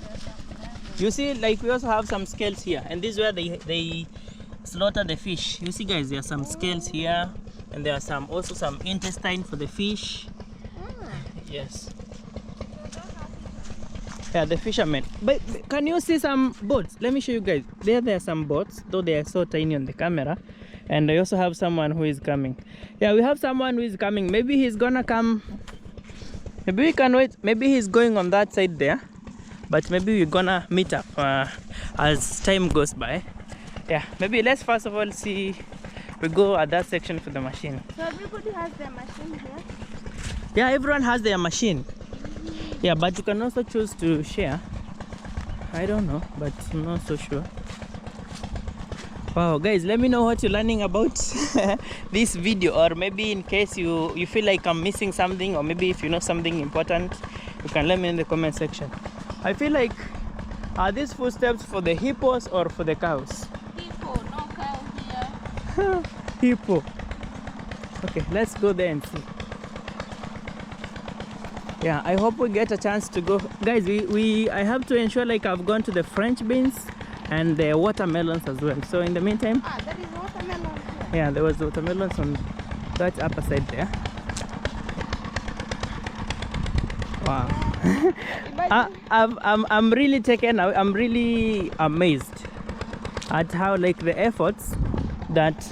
You see, like we also have some scales here, and this is where they slaughter the fish. You see, guys, there are some scales here, and there are also some intestine for the fish. Yes. Yeah, the fishermen. But can you see some boats? Let me show you guys. There are some boats, though they are so tiny on the camera. And I also have someone who is coming. Yeah, we have someone who is coming. Maybe he's gonna come. Maybe we can wait. Maybe he's going on that side there. But maybe we're gonna meet up as time goes by. Yeah, maybe let's first of all see. We go at that section for the machine. So everybody has their machine here? Yeah, everyone has their machine. Yeah, but you can also choose to share. I don't know, but I'm not so sure. Wow, guys, let me know what you're learning about this video, or maybe in case you feel like I'm missing something, or maybe if you know something important, you can let me in the comment section. I feel like, are these footsteps for the hippos or for the cows? Hippo, no cow here. Hippo. Okay, let's go there and see. Yeah, I hope we get a chance to go. Guys, I have to ensure like I've gone to the French beans and the watermelons as well. So in the meantime, That is watermelon here. yeah, there was watermelons on that upper side there. Wow. I'm really taken. I'm really amazed at how like the efforts that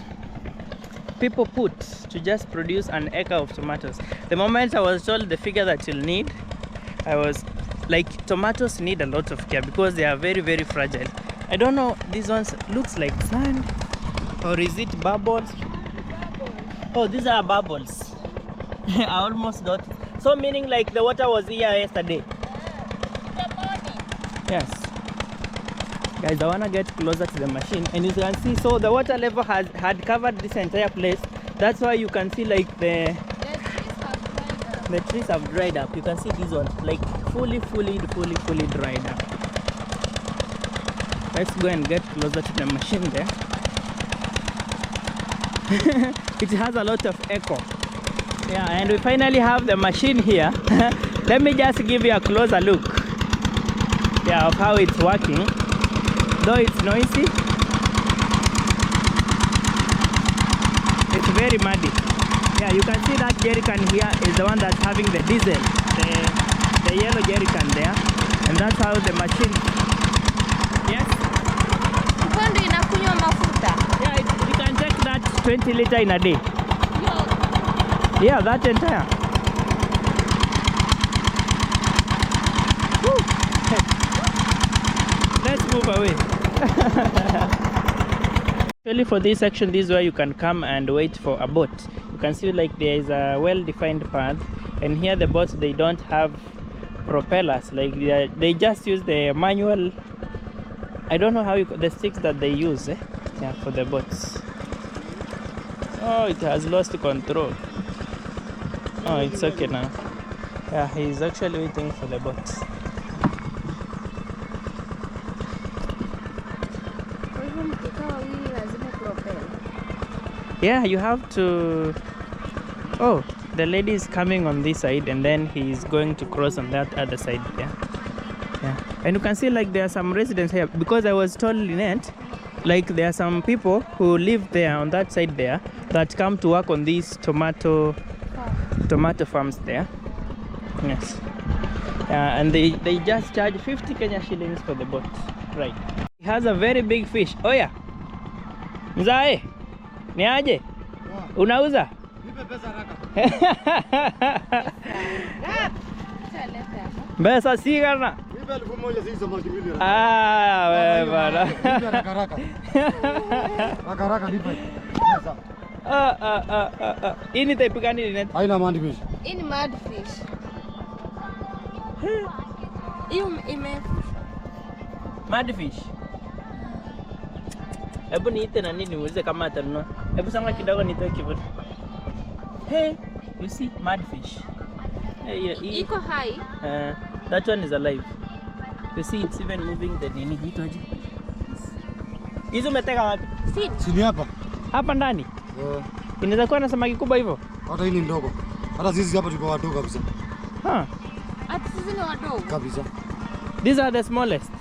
people put to just produce an acre of tomatoes. The moment I was told the figure that you'll need, I was like, tomatoes need a lot of care because they are very, very fragile. I don't know, these ones looks like sand, or is it bubbles? Oh, these are bubbles. I almost got it. So meaning like the water was here yesterday. Yes. Guys, I wanna get closer to the machine, and you can see, so the water level had covered this entire place. That's why you can see like the trees have dried up. You can see these ones like fully dried up. Let's go and get closer to the machine there. It has a lot of echo. Yeah, and we finally have the machine here. Let me just give you a closer look, yeah, of how it's working. Though it's noisy, it's very muddy. Yeah, you can see that jerrycan here is the one that's having the diesel, the yellow jerrycan there, and that's how the machine. Yes. Upande inakunywa mafuta. Yeah, you can take that 20 liter in a day. Yeah, that entire. Woo. Hey. Let's move away. Actually, for this section, this is where you can come and wait for a boat. You can see like there is a well-defined path, and here the boats, they don't have propellers. Like they just use the manual. I don't know how the sticks that they use, yeah, for the boats. Oh, it has lost control. Oh, it's okay now. Yeah, he's actually waiting for the boat. Yeah, you have to. Oh, the lady is coming on this side, and then he's going to cross on that other side there. Yeah, and you can see like there are some residents here, because I was told, Lynette, like there are some people who live there on that side there that come to work on these tomato farms there. Yes. And they just charge 50 Kenya shillings for the boat. Right. It has a very big fish. Oh yeah. Mzae. Ni aje? Unauza? Nipe pesa haraka. Pesa si kana. Nipe 1000 si samaki milioni. Ah, wewe bana. Nipe haraka haraka. Haraka haraka nipe. Pesa. Hii ni type gani Lynette? Haina mud fish. Hii ni mud fish. Hiyo mud fish. Hebu niite na nini muulize kama atanunua. Hebu sanga kidogo nitoe kivuli. Hey, you see mud fish. Hey, iko high. That one is alive. You see it's even moving the nini hitoje. Hizo umeteka wapi? Sini hapa. Hapa ndani? Inaweza kuwa na samaki kubwa hivyo? Hata hii ni ndogo. Hata sisi hapa tuko wadogo kabisa. Hata sisi ni wadogo kabisa. These are the smallest.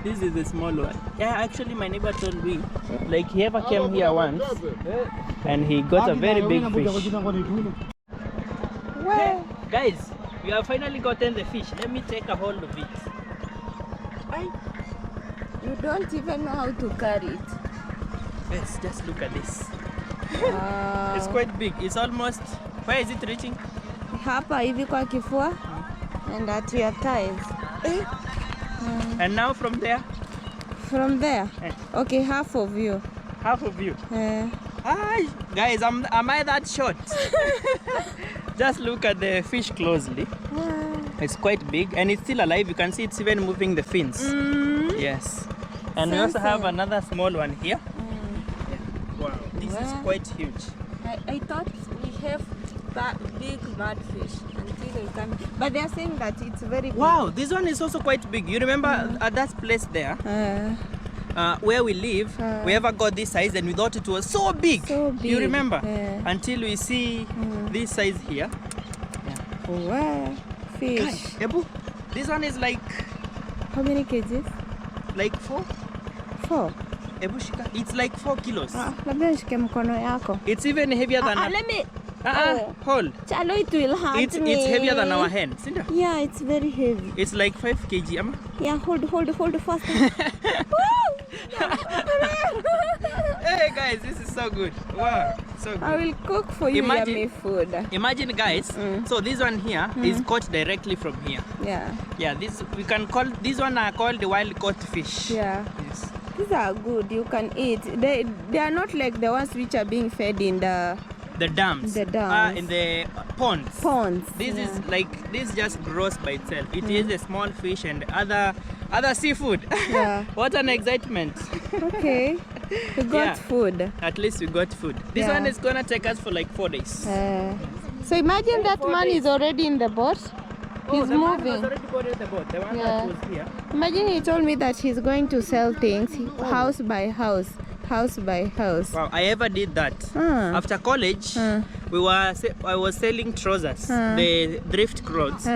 This is the small one. Yeah, actually my neighbor told me, like he ever came here once and he got a very big fish. Hey, guys, we have finally gotten the fish. Let me take a hold of it. You don't even know how to carry it. Yes, just look at this. It's quite big. It's almost, where is it reaching? Hapa hivi kwa kifua and at your thighs. And now from there? From there? Okay, half of you. Half of you? Hi, guys, am I that short? Just look at the fish closely. It's quite big and it's still alive. You can see it's even moving the fins. Yes. And we also have Sensei. another small one here. Wow, this is Wow. quite huge. I thought we have big mudfish until they come. But they are saying that it's very big. Wow, this one is also quite big. You remember at that place there, where we live, we ever got this size and we thought it was so big. So big. You remember? Yeah. Until we see this size here. Wow, fish. Gosh, Ebu, this one is like How many kgs? 4. 4. Ebu shika, it's like 4 kilos. Labda nishike mkono yako. It's even heavier than Let me. hold. Chalo, it will hurt It's me. heavier than our hand. See that? Yeah, it's very heavy. It's like 5 kg. Ama? Yeah, hold fast. Hey guys, this is so good. Wow, so good. I will cook for you yummy food. Imagine guys, so this one here is caught directly from here. Yeah. Yeah, this we can call this one are called the wild caught fish. Yeah. Yes. These are good. You can eat. They are not like the ones which are being fed in the dams. The dams. In the ponds. Ponds. This is like this just grows by itself. It is a small fish and other seafood. Yeah. What an excitement. Okay. We got food. At least we got food. This one is gonna take us for like 4 days. So imagine that man is already in the boat. He's the man was moving. already boarded the boat. The one that was here. Imagine he told me that he's going to sell things house by house. House by house. Wow, I ever did that. After college, I was selling trousers, the thrift clothes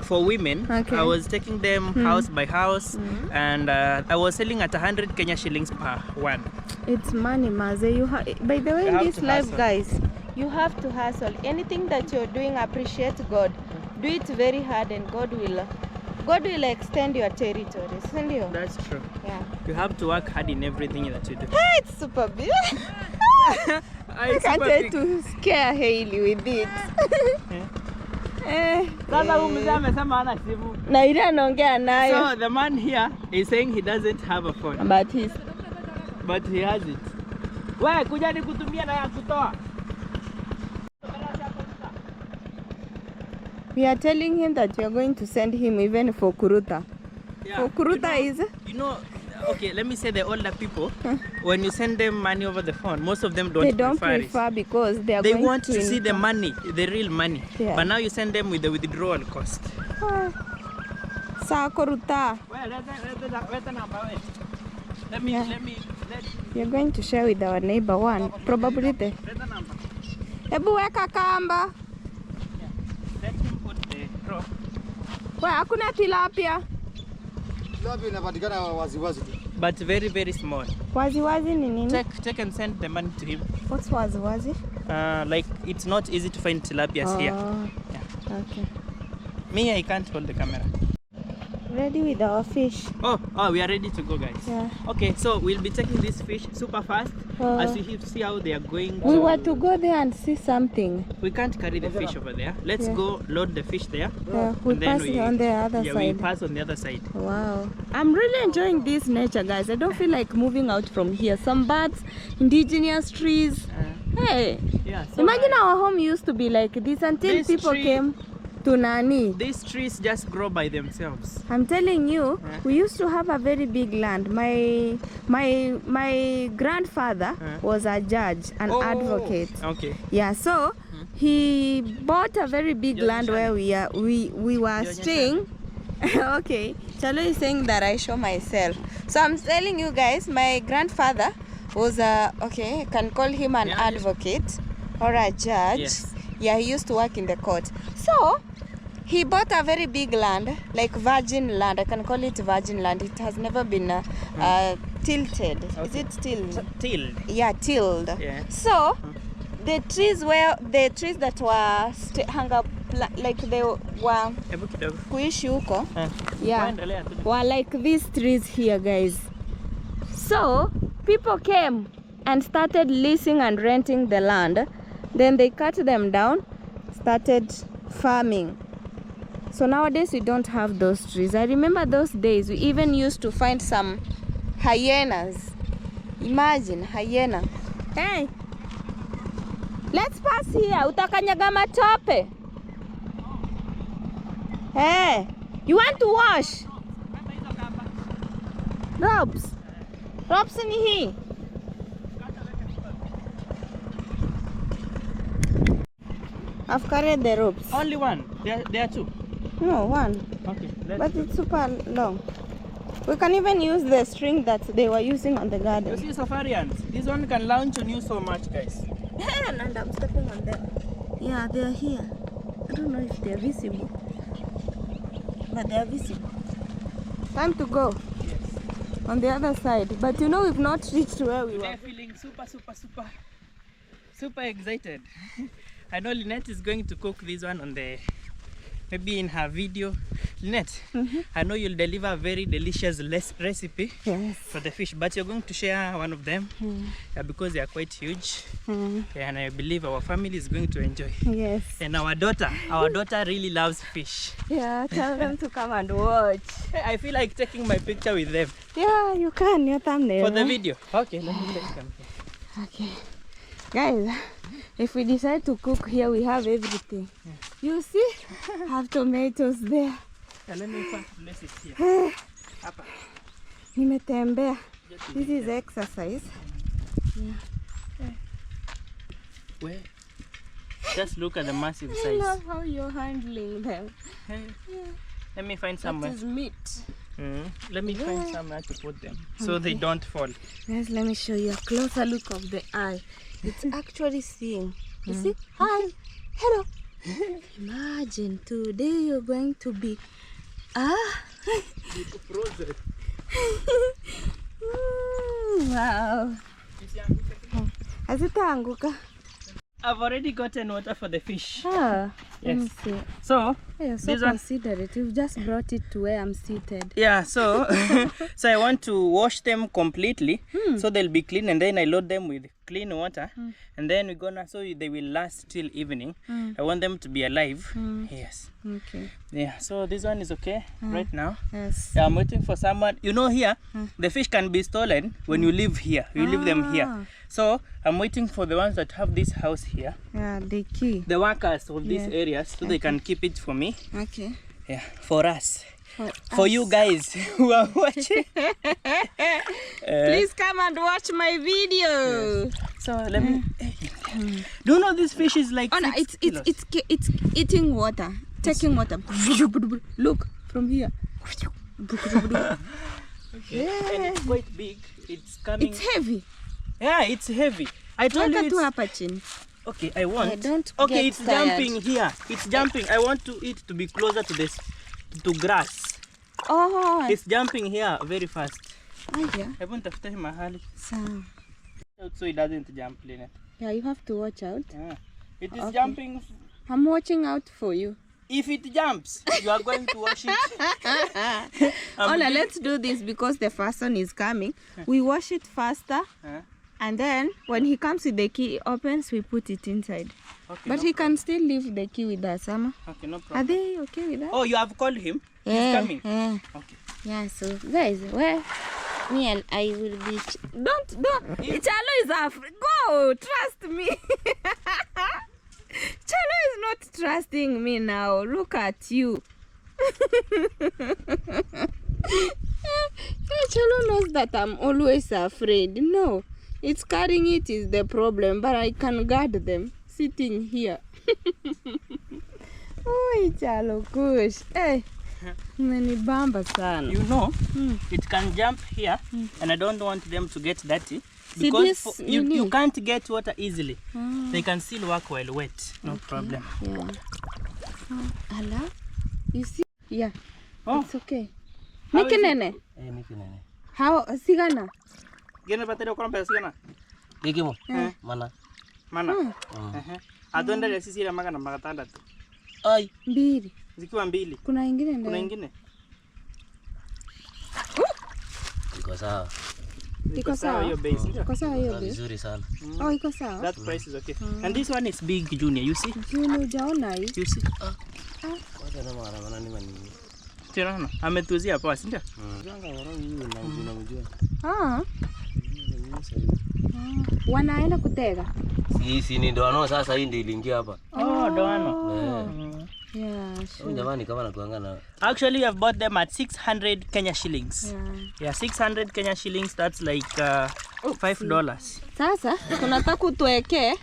for women. Okay. I was taking them house by house, and I was selling at 100 Kenya shillings per one. It's money, Maze. By the way, in this life, hustle. guys, you have to hustle. Anything that you're doing, appreciate God. Do it very hard, and God will extend your territory. Isn't it? That's true. Yeah. You have to work hard in everything that you do. Hey, it's super big. I can't try to scare Hailey with it. Na ile anaongea nayo. So the man here is saying he doesn't have a phone. But he has it. Wewe kuja nikutumia na ya kutoa. we are telling him that we are going to send him even for Kuruta. Yeah, For Kuruta is... Okay, let me say the older people, when you send them money over the phone, most of them They don't don't prefer because they want to see the money, the real money. Yeah. But now you send them with the withdrawal cost. Sa Kuruta. We are going to share with our neighbor one. Probably the... Hebu weka kamba. Let him put the draw. Hakuna tilapia. Tilapia inapatikana waziwazi tu. But very, very small. Waziwazi ni nini? Take and send the money to him. What's waziwazi? Like it's not easy to find tilapias here. Yeah. Okay. Me, I can't hold the camera. Ready with our fish. Oh, we are ready to go, guys. Yeah. Okay, so we'll be taking this fish super fast as you see how they are going. We were to go there and see something. We can't carry the fish over there. Let's go load the fish there. Yeah, we pass it on the other side. We pass on the other side. Wow. I'm really enjoying this nature, guys. I don't feel like moving out from here. Some birds, indigenous trees. Hey, yeah, so imagine our home used to be like this until people came to Nani. These trees just grow by themselves. I'm telling you, we used to have a very big land. My grandfather was a judge, an advocate. Okay. Yeah, so he bought a very big land where we were staying. Okay, Chalo is saying that I show myself. So I'm telling you guys, my grandfather was I can call him an advocate or a judge. Yes. Yeah, he used to work in the court. So he bought a very big land, like virgin land. I can call it virgin land. It has never been tilted. Okay. Is it tilled? Tilled. Yeah, tilled. Yeah. So the trees that were hung up, like they were kuishi huko, were like these trees here, guys. So people came and started leasing and renting the land. Then they cut them down, started farming. So nowadays we don't have those trees. I remember those days we even used to find some hyenas. Imagine, hyena. Hey, let's pass here. Utakanyaga matope. Hey, you want to wash? Robes. Ropes ni hii. I've carried the ropes. Only one? There are two? No, one. Okay. But it's super long. We can even use the string that they were using on the garden. You see safarians? This one can launch on you so much, guys. And I'm stepping on them. Yeah, they're here. I don't know if they're visible. But they're visible. Time to go. Yes. On the other side. But you know we've not reached where we were. They're feeling super excited. I know Lynette is going to cook this one on the, maybe in her video. Lynette, I know you'll deliver a very delicious recipe for the fish, but you're going to share one of them because they are quite huge, and I believe our family is going to enjoy. Yes. And our daughter really loves fish. Yeah, tell them to come and watch. I feel like taking my picture with them. Yeah, you can. Your thumbnail. For the video. Okay, let me take them here. Okay. Guys, if we decide to cook here, we have everything. You see? Have tomatoes there. Yeah, let me place it here. Nimetembea. This is exercise. Where? Just look at the massive size. I love how you're handling them. Let me find somewhere. That is meat. Let me find somewhere to put them so they don't fall. Yes, let me show you a closer look of the eye. It's actually seeing. You see? Hi. Hello. Imagine today you're going to be Frozen. Wow. Hazitaanguka. I've already gotten water for the fish. Let me see. So, You're so considerate. You've just brought it to where I'm seated. Yeah, so so I want to wash them completely so they'll be clean, and then I load them with clean water, and then we're gonna, so they will last till evening. I want them to be alive. Yes. Okay. Yeah, so this one is okay right now. Yes. Yeah, I'm waiting for someone. You know, here the fish can be stolen when you live here. You leave them here. So I'm waiting for the ones that have this house here. Yeah, the key. The workers of these areas, so they can keep it for me. Okay. Yeah, for us. For you guys who are watching. Please come and watch my video. Yes. So let me. Do you know this fish is like? Oh no, it's eating water, taking water. Look from here. Okay. And it's quite big. It's coming. It's heavy. Yeah, it's heavy. I told you it's... Okay, I want. I don't okay, get it's tired. jumping here. It's jumping. I want it to be closer to this, to grass. Oh. It's jumping here very fast. Yeah. I want to tafuta mahali. So it doesn't jump, Lynette. Yeah, you have to watch out. Yeah. It is jumping. I'm watching out for you. If it jumps, you are going to wash it. Ola, let's do this because the first one is coming. We wash it faster. And then when he comes with the key, it opens, we put it inside. Okay, but he can still leave the key with us, Amma. Okay, no problem. Are they okay with that? Oh, you have called him? He's coming? Yeah. Okay. Yeah, so guys, where me and I will be... Don't. Chalo is afraid. Go, trust me. Chalo is not trusting me now. Look at you. Chalo knows that I'm always afraid. No. It's carrying it is the problem, but I can guard them sitting here. Oh, Chalo kush. Hey, umenibamba sana. You know, it can jump here, and I don't want them to get dirty because you can't get water easily. They can still work while wet. No problem. Yeah. Allah, you see? Yeah. Oh, it's okay. Nikinene. Nikinene. How sigana? Gena battery ko pesa gena. Gigimo. Mana. Atuendelee sisi ile magana magatandatu. Ai, mbili. Zikiwa mbili. Kuna ingine ndani. Kuna ingine. Iko sawa. Iko sawa hiyo base. Iko sawa hiyo base. Vizuri sana. Oh, iko sawa. That price is okay. And this one is big, Junior, you see? Junior, hujaona hii? You see? Wacha na mara nini mani. Tena ametuzia hapa, si ndio? Wanaenda kutega. Si ni ndoano sasa, hii ndio iliingia hapa. Oh, ndoano. Yeah, sure. Jamani kama nakuangana. Actually, we have bought them at 600 Kenya shillings. Yeah, 600 Kenya shillings, that's like $5. Sasa tunataka utuwekee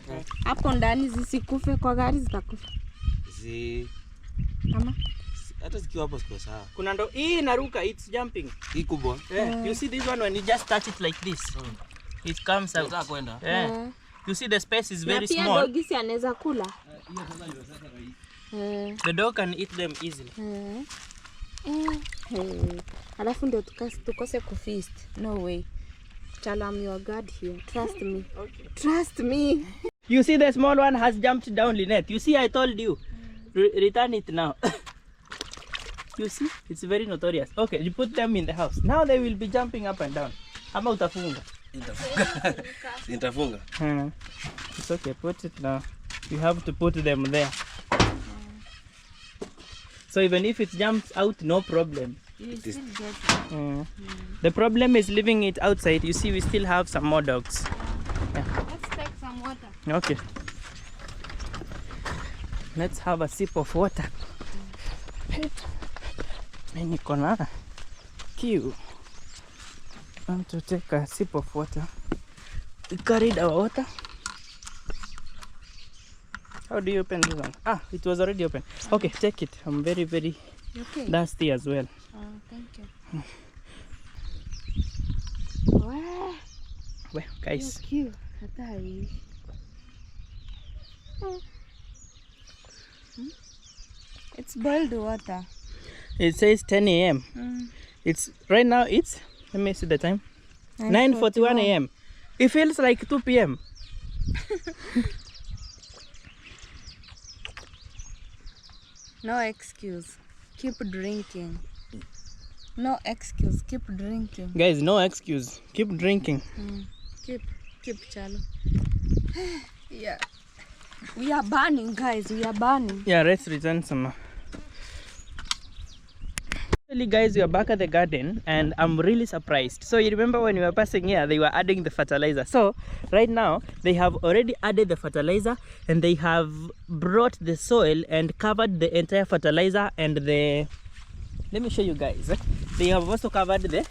hapo ndani zisikufe kwa gari zitakufa. Kama Hata zikiwa hapo siko sawa. Kuna ndo hii inaruka, it's jumping. Hii kubwa. Yeah. You see this one, when you just touch it like this, it comes out. Yeah. You see the space is very small. Pia dogisi anaweza kula. The dog can eat them easily. Alafu ndio tukose kufeast. No way. Chala, I'm your God here. Trust me. Okay. Trust me. You see the small one has jumped down, Lynette. You see, I told you. Return it now. You see, it's very notorious. Okay, you put them in the house. Now they will be jumping up and down. Ama utafunga? Nitafunga. It's okay, put it now. You have to put them there. So even if it jumps out, no problem. You still get it. The problem is leaving it outside. You see, we still have some more dogs. Yeah. Let's take some water. Okay. Let's have a sip of water. Nikona kiu. Want to take a sip of water. We carried our water. How do you open this one? Ah, it was already open. Okay, take it. I'm very, very thirsty as well. Oh, thank you. Wow. Well, guys. Cute. Hatari. It's boiled water. It says 10 a.m. It's right now. It's, let me see the time. 9:41 a.m. It feels like 2 p.m. No excuse. Keep drinking. No excuse. Keep drinking. Guys, no excuse. Keep drinking. Keep Chalo. Yeah. We are burning, guys. We are burning. Yeah, let's return some. Actually, guys, we are back at the garden and I'm really surprised. So you remember when we were passing here, they were adding the fertilizer. So right now they have already added the fertilizer and they have brought the soil and covered the entire fertilizer and the, let me show you guys. They have also covered the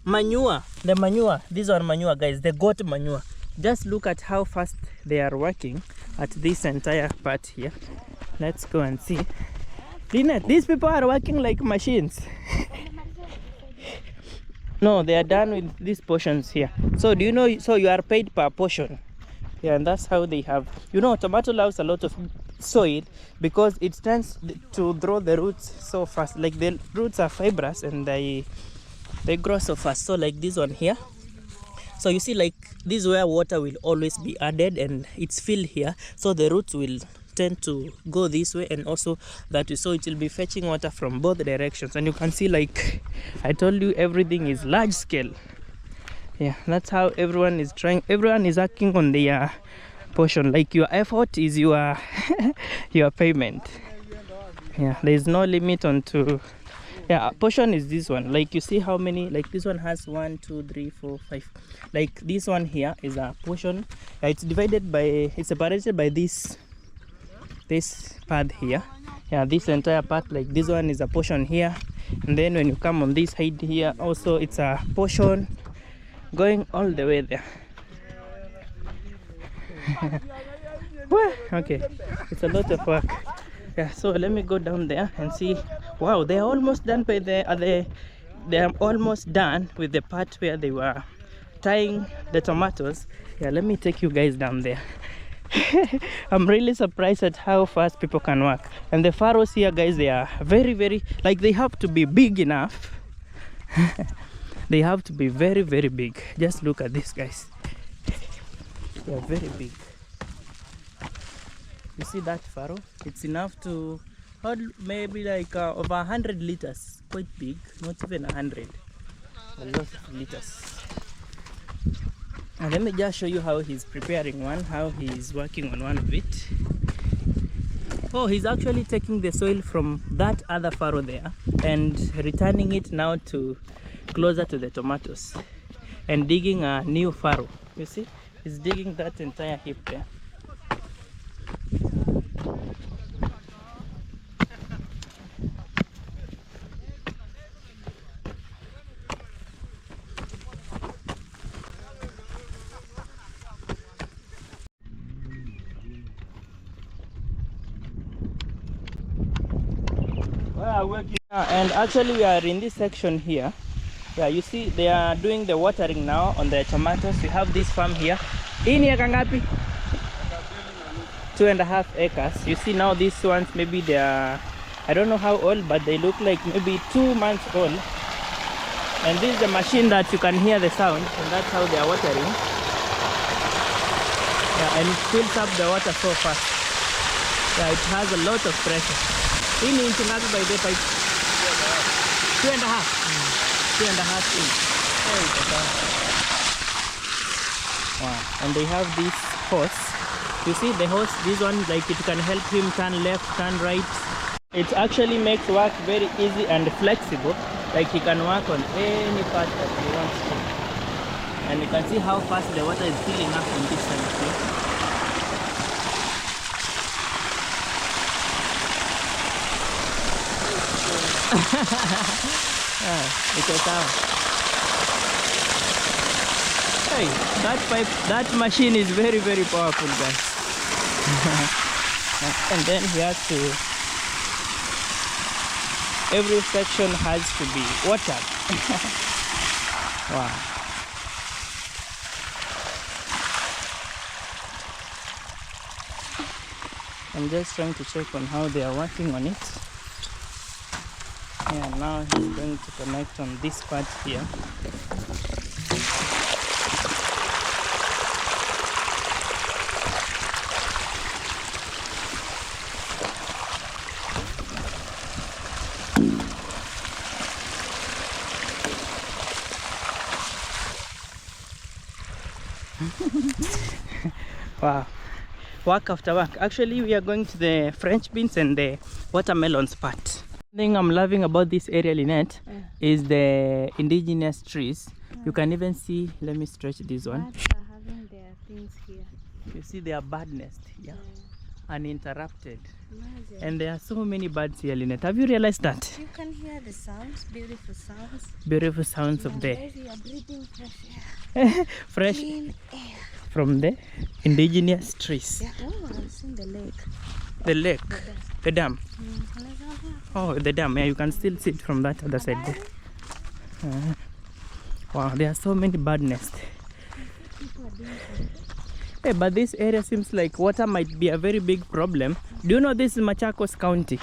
manure. The manure, these are manure, guys, the goat manure. Just look at how fast they are working at this entire part here. Let's go and see. Lynette, these people are working like machines. No, they are done with these portions here. So do you know, so you are paid per portion. Yeah, and that's how they have, you know, tomato loves a lot of soil because it tends to grow the roots so fast. Like the roots are fibrous and they grow so fast. So like this one here. So you see, like this is where water will always be added and it's filled here. So the roots will tend to go this way and also that way, so it will be fetching water from both directions. And you can see, like I told you, everything is large scale. Yeah, that's how everyone is trying. Everyone is acting on their portion. Like your effort is your your payment. Yeah, there is no limit on to. Yeah, portion is this one. Like you see how many, like this one has 1 2 3 4 5. Like this one here is a portion. It's divided by, it's separated by this part here. Yeah, this entire part, like this one is a portion here, and then when you come on this side here also it's a portion going all the way there. Well, okay, it's a lot of work. Yeah, so let me go down there and see. Wow, they are almost done by they are almost done with the part where they were tying the tomatoes. Yeah, let me take you guys down there. I'm really surprised at how fast people can work. And the farrows here, guys, they are very, very, like they have to be big enough. They have to be very, very big. Just look at this, guys. They are very big. You see that farrow? It's enough to hold maybe like over 100 liters. Quite big, not even 100. A lot of liters. And let me just show you how he's preparing one, how he's working on one of it. Oh, he's actually taking the soil from that other farrow there and returning it now to closer to the tomatoes and digging a new farrow. You see, he's digging that entire heap there. And actually we are in this section here. Yeah, you see they are doing the watering now on the tomatoes. We have this farm here. Ini eka ngapi? 2.5 acres. You see now these ones, maybe they are, I don't know how old, but they look like maybe 2 months old. And this is the machine that you can hear the sound, and that's how they are watering. Yeah, and it fills up the water so fast. Yeah, it has a lot of pressure. Ini inch ngapi by the pipe? 2.5. 2.5 inch. Wow. And they have this hose. You see the hose, this one, like it can help him turn left, turn right. It actually makes work very easy and flexible. Like he can work on any part that he wants to. And you can see how fast the water is filling up on this side here. It's a tower. Hey, that pipe, that machine is very, very powerful, guys. And then he has to, every section has to be watered. Wow. I'm just trying to check on how they are working on it. Yeah, now he's going to connect on this part here. Wow, work after work. Actually we are going to the French beans and the watermelons part. The thing I'm loving about this area, Lynette, is the indigenous trees. You can even see, let me stretch this one. Birds are having their things here. You see their bird nest here, uninterrupted. Imagine. And there are so many birds here, Lynette. Have you realized that? You can hear the sounds, beautiful sounds. Beautiful sounds of the Guys, we are breathing fresh air. fresh Clean air. from the indigenous trees. Yeah, oh, I've seen the lake. The lake, the dam. Mm-hmm. Oh, the dam. Yeah, you can still see it from that other side there. Wow, there are so many bird nests. Hey, but this area seems like water might be a very big problem. Do you know this is Machakos County?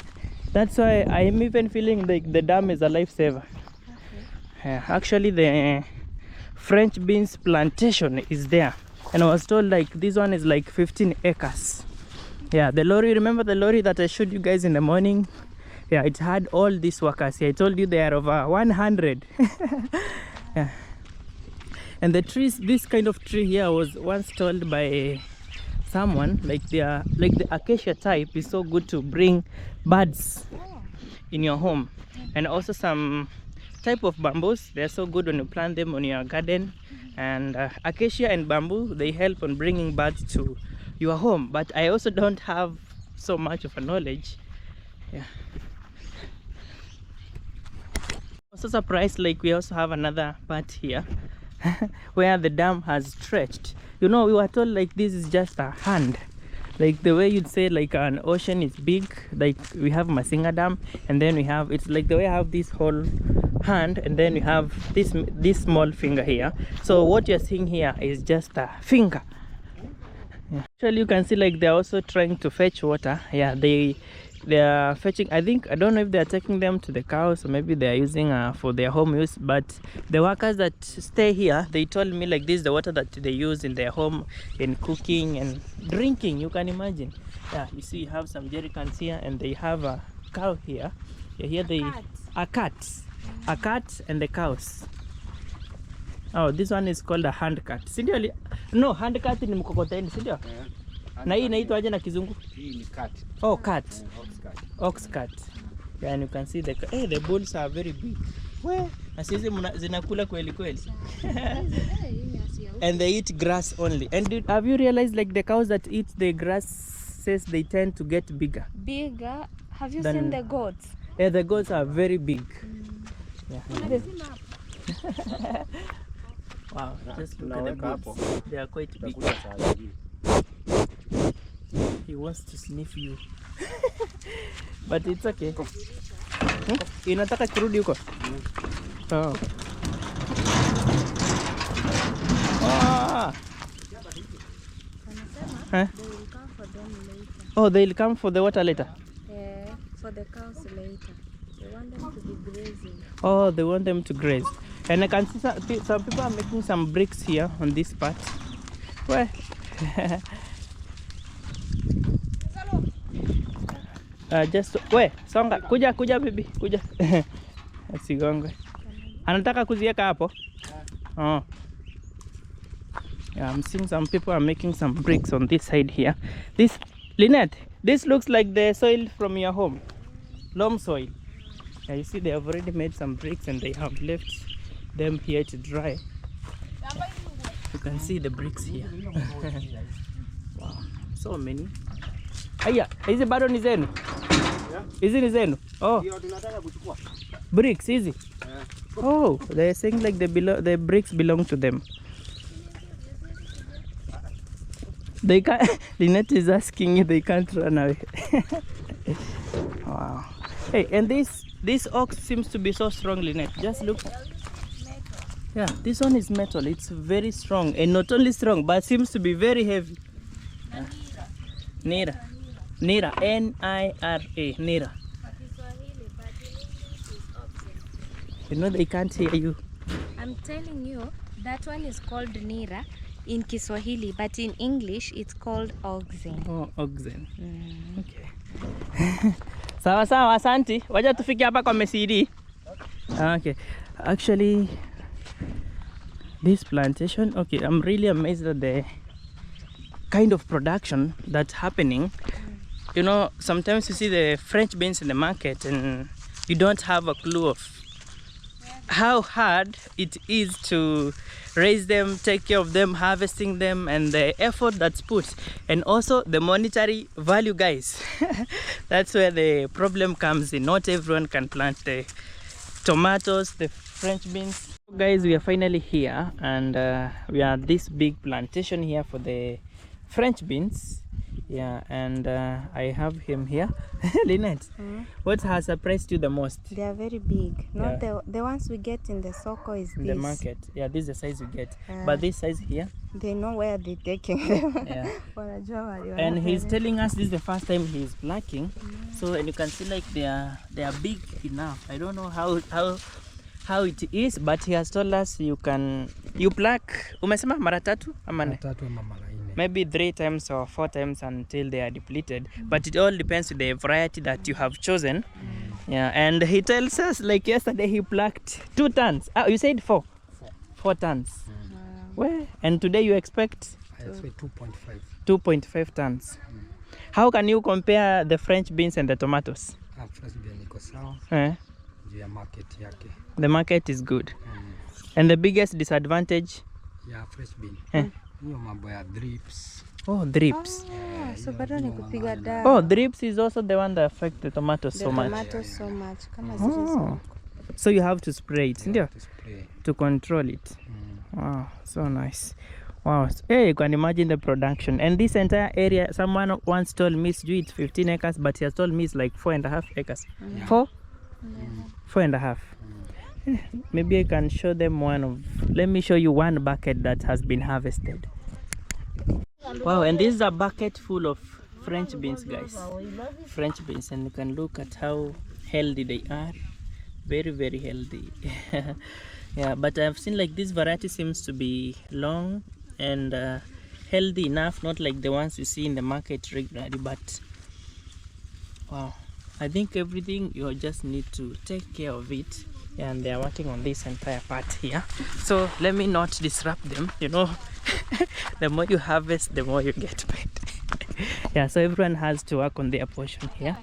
That's why I am even feeling like the dam is a lifesaver. Actually, the French beans plantation is there. And I was told like this one is like 15 acres. Yeah, the lorry, remember the lorry that I showed you guys in the morning? Yeah, it had all these workers here. I told you they are over 100. Yeah. And the trees, this kind of tree here was once told by someone, like the acacia type is so good to bring birds in your home. And also some type of bamboos, they are so good when you plant them on your garden. And acacia and bamboo, they help on bringing birds to your home. But I also don't have so much of a knowledge. Yeah. Also surprised, like we also have another part here where the dam has stretched. You know, we were told like this is just a hand, like the way you'd say like an ocean is big, like we have Masinga Dam, and then we have, it's like the way I have this whole hand, and then we have this small finger here. So what you're seeing here is just a finger. Yeah. Actually you can see like they're also trying to fetch water. Yeah, they are fetching, I think, I don't know if they're taking them to the cows or maybe they're using for their home use. But the workers that stay here, they told me like this is the water that they use in their home in cooking and drinking. You can imagine. Yeah, you see you have some jerry cans here, and they have a cow here. Yeah, here they a cat and the cows. Oh, this one is called a hand cat. Sindio? No, hand cat ni mkokoteni, sindio? Na hii inaitwa aje na kizungu? Hii ni cat. Oh, cat. Ox cat. Ox cat. Yeah, and you can see the bulls are very big. Well, na sisi zinakula kweli kweli. And they eat grass only. And have you realized like the cows that eat the grasses, they tend to get bigger? Bigger? Have you seen the goats? Yeah, the goats are very big. Yeah. Wow, just look at the goats. They are quite big. He wants to sniff you. But it's okay. Inataka kurudi huko. Oh. Huh? They will come for them later. Oh, they'll come for the water later. Yeah, for the cows later. They want them to be grazing. Oh, they want them to graze. And I can see some people are making some bricks here on this part. Where? Just we songa, kuja bibi, kuja. Asigongwe. Anataka kuziweka hapo? Oh. Yeah, I'm seeing some people are making some bricks on this side here. This, Lynette, this looks like the soil from your home. Loam soil. Yeah, you see they have already made some bricks and they have left them here to dry. You can see the bricks here. Wow, so many. Aya, hizi bado ni zenu? Hizi ni zenu? Oh. Bricks hizi? Oh, they're saying like the bricks belong to them. They can't. Lynette is asking if they can't run away. Wow. Hey, and this ox seems to be so strong, Lynette. Just look. Yeah, this one is metal. It's very strong, and not only strong, but seems to be very heavy. Nira, N-I-R-A, Nira. You know they can't hear you. I'm telling you, that one is called Nira in Kiswahili, but in English it's called oxen. Oh, oxen. Okay. Sawa sawa, asante. Wacha tufike hapa kwa mesidi. Okay. Actually, this plantation, okay, I'm really amazed at the kind of production that's happening. You know, sometimes you see the French beans in the market and you don't have a clue of how hard it is to raise them, take care of them, harvesting them, and the effort that's put, and also the monetary value, guys. That's where the problem comes in. Not everyone can plant the tomatoes, the French beans. Guys, we are finally here, and we are at this big plantation here for the French beans. Yeah, and I have him here. Lynette, what has surprised you the most? They are very big. Not the ones we get in the soko is in this. The market. Yeah, this is the size you get. But this size here, they know where they're taking them. Yeah. And he's telling us this is the first time he's plucking. So, and you can see like they are big enough. I don't know how it is, but he has told us you pluck. Umesema mara tatu ama nne? Tatu ama mara nne. Maybe 3 times or 4 times until they are depleted. But it all depends on the variety that you have chosen. Yeah, and he tells us like yesterday he plucked 2 tons. Oh, you said 4? 4 tons. Well, and today you expect? I expect 2.5. 2.5 tons. How can you compare the French beans and the tomatoes? Fresh bean iko sawa. Juu ya market yake. The market is good. And the biggest disadvantage? Yeah, fresh bean. Hiyo mambo ya drips. Oh, drips. So bado ni kupiga dawa. Oh, drips is also the one that affect the tomatoes so much. Tomatoes so much. Kama Oh. So you have to spray it, ndio? To control it. Wow, so nice. Wow. Hey, you can imagine the production. And this entire area, someone once told me it's 15 acres, but he has told me it's like 4.5 acres. 4? 4.5. Maybe I can show them let me show you one bucket that has been harvested. Wow, and this is a bucket full of French beans, guys. French beans, and you can look at how healthy they are. Very, very healthy. Yeah, but I've seen like this variety seems to be long and healthy enough, not like the ones you see in the market regularly, but wow, I think everything you just need to take care of it. And they are working on this entire part here, so let me not disrupt them. You know, the more you harvest, the more you get paid. Yeah, so everyone has to work on their portion here.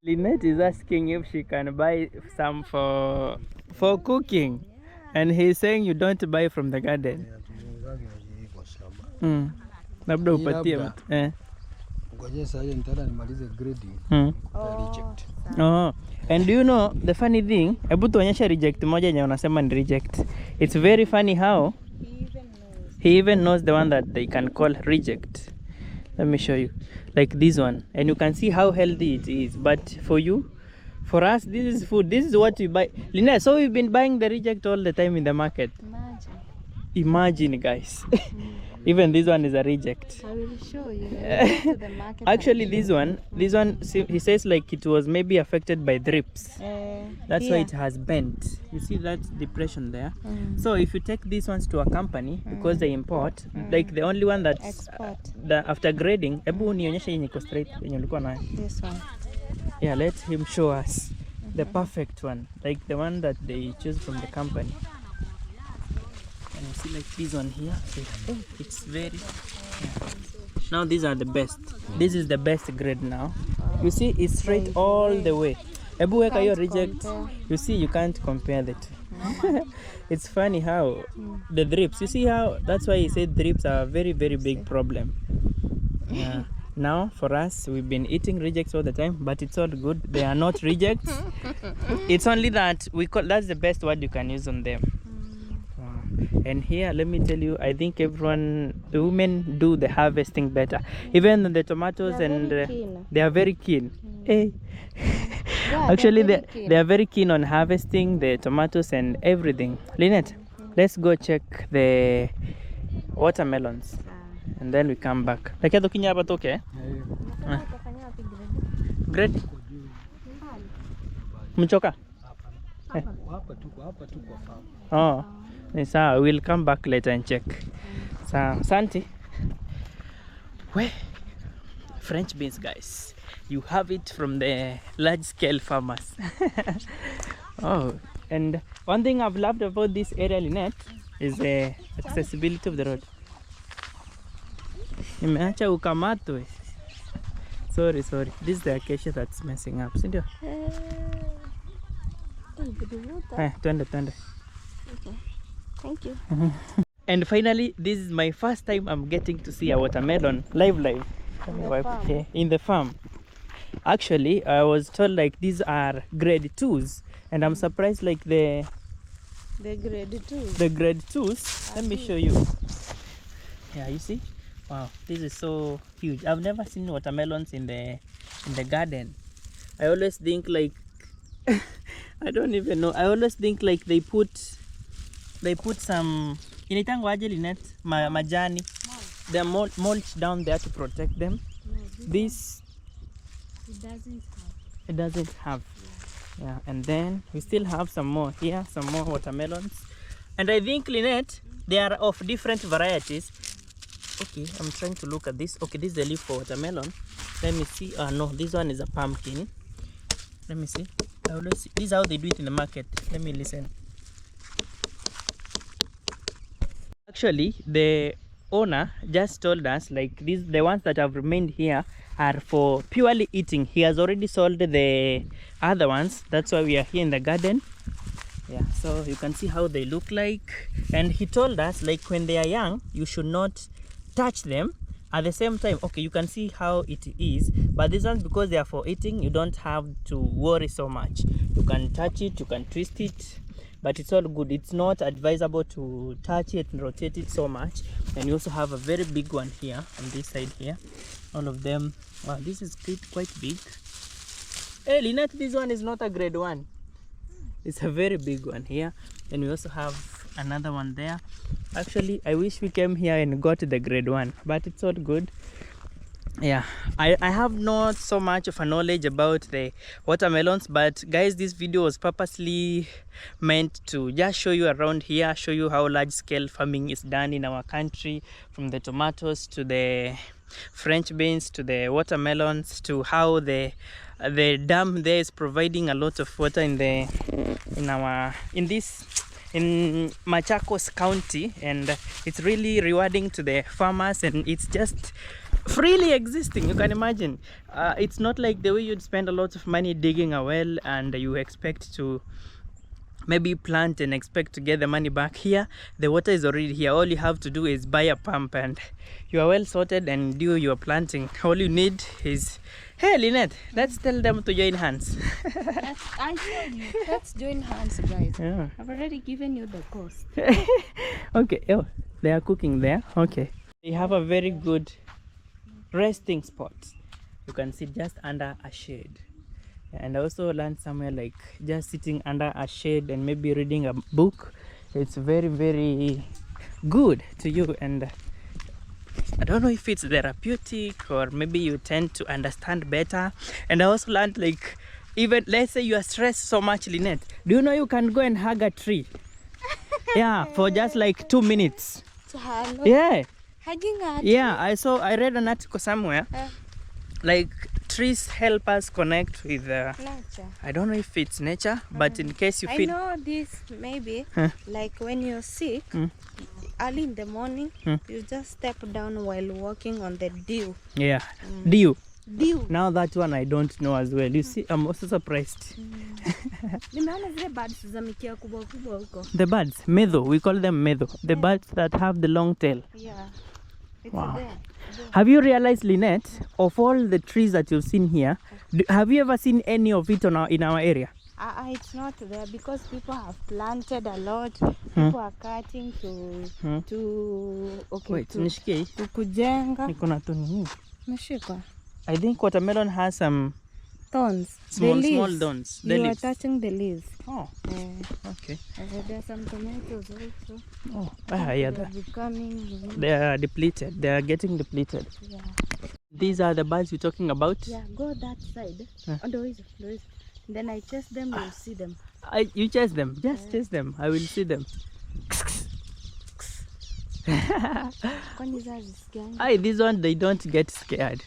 Lynette is asking if she can buy some for cooking, and he's saying you don't buy from the garden. Labda upatie Ngoje sasa nitaenda nimalize grading. Reject. Oh, and do you know the funny thing? Hebu tuonyeshe reject moja yenye unasema ni reject. It's very funny how he even knows the one that they can call reject. Let me show you. Like this one, and you can see how healthy it is. But for For us, this is food. This is what we buy. Lina, so we've been buying the reject all the time in the market. Imagine, guys. Even this one is a reject. I will show you. Go to the market. Actually, this one, he says like it was maybe affected by drips. That's why it has bent. You see that depression there? So if you take these ones to a company, because they import, like the only one that's after grading, this one. Yeah, let him show us the perfect one, like the one that they choose from the company. And you see like this one here, it's very, now these are the best. This is the best grade now. You see it's straight all the way. Ebuweka your reject, you see you can't compare the two. It's funny how the drips, you see how, that's why he said drips are a very big problem. Yeah. Now for us, we've been eating rejects all the time, but it's all good. They are not rejects. It's only that we call, that's the best word you can use on them. And here, let me tell you, I think the women do the harvesting better. Even the tomatoes, they are very keen. Hey. Actually, they are very keen on harvesting the tomatoes and everything. Lynette, let's go check the watermelons. And then we come back. Like okay? Great. Mchoka? Oh, so we'll come back later and check. So, Santi, where? French beans, guys. You have it from the large-scale farmers. Oh, and one thing I've loved about this area, Lynette, is the accessibility of the road. Imeacha ukamatwe. Sorry. This is the acacia that's messing up. Sindio? Twende. Okay. Thank you. And finally, this is my first time I'm getting to see a watermelon live. In the farm. Actually, I was told like these are grade 2s, and I'm surprised like the grade 2s. The grade 2s. Let me show you. Yeah, you see? Wow, this is so huge. I've never seen watermelons in the garden. I always think like I don't even know. I always think like they put some majani. They're mulch down there to protect them. This it doesn't have. Yeah, and then we still have some more here, some more watermelons. And I think, Lynette, they are of different varieties. Okay, I'm trying to look at this. Okay, this is the leaf for watermelon. Let me see. No, this one is a pumpkin. Let me see. This is how they do it in the market. Let me listen. Actually, the owner just told us like the ones that have remained here are for purely eating. He has already sold the other ones. That's why we are here in the garden. Yeah, so you can see how they look like. And he told us like when they are young, you should not touch them. At the same time, okay, you can see how it is, but these ones, because they are for eating, you don't have to worry so much. You can touch it, you can twist it, but it's all good. It's not advisable to touch it and rotate it so much. And you also have a very big one here on this side here. All of them. Wow, this is quite big. Hey, Lynette, this one is not a grade 1. It's a very big one here. And we also have another one there. Actually, I wish we came here and got the grade 1, but it's all good. Yeah, I have not so much of a knowledge about the watermelons, but guys, this video was purposely meant to just show you around here, show you how large scale farming is done in our country, from the tomatoes to the French beans to the watermelons, to how the dam there is providing a lot of water in Machakos County, and it's really rewarding to the farmers, and it's just freely existing. You can imagine, it's not like the way you'd spend a lot of money digging a well and you expect to maybe plant and expect to get the money back. Here the water is already here. All you have to do is buy a pump and you are well sorted and do your planting. All you need is, hey Lynette, let's tell them to join hands. I told you, let's join hands, guys. Yeah. I've already given you the cost. Okay, oh, they are cooking there. Okay, they have a very good resting spot. You can sit just under a shade. And I also learned somewhere like just sitting under a shade and maybe reading a book. It's very, very good to you. And I don't know if it's therapeutic or maybe you tend to understand better. And I also learned like, even let's say you are stressed so much, Lynette, do you know you can go and hug a tree? Yeah, for just like 2 minutes. Yeah. Hugging a tree? Yeah, I read an article somewhere. Like trees help us connect with Nature. I don't know if it's nature, but in case you feel I know this maybe like when you're sick, early in the morning, you just step down while walking on the dew. Yeah. Dew. Dew. Now that one I don't know as well. You see, I'm also surprised. The birds, meadow, we call them meadow. The birds that have the long tail. Yeah. It's Wow. there. Have you realized, Lynette, of all the trees that you've seen here, have you ever seen any of it in our area? It's not there because people have planted a lot. People are cutting to okay. Wait, nishike. To kujenga. Niko na toni hii. Nashika. I think watermelon has some Thorns. small thorns. The You are leaves. touching the leaves. Oh, okay. There are some tomatoes also. Oh, yeah. They are becoming. They are depleted. They are getting depleted. Yeah. These are the birds you're talking about? Yeah, go that side. Oh, there is. Then I chase them, you'll see them. You chase them. Just chase them. I will see them. This one, they don't get scared.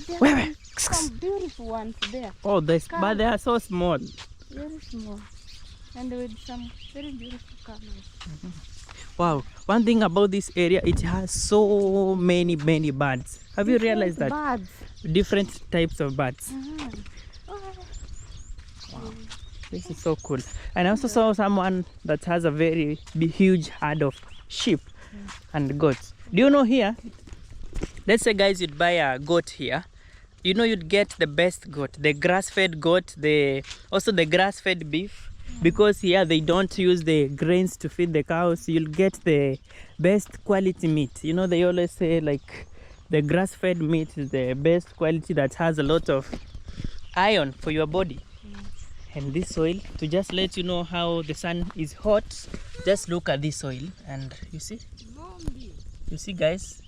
There are some beautiful ones there. Oh, but they are so small. Very small. And with some very beautiful colors. Wow. One thing about this area, it has so many birds. Have you realized that? Birds. Different types of birds. Wow. This is so cool. And I also saw someone that has a very huge herd of sheep and goats. Do you know here? Let's say guys, you'd buy a goat here. You know, you'd get the best goat, the grass-fed goat, also the grass-fed beef, because here they don't use the grains to feed the cows. You'll get the best quality meat. You know, they always say like the grass-fed meat is the best quality that has a lot of iron for your body. And this soil, to just let you know how the sun is hot, just look at this soil and you see guys,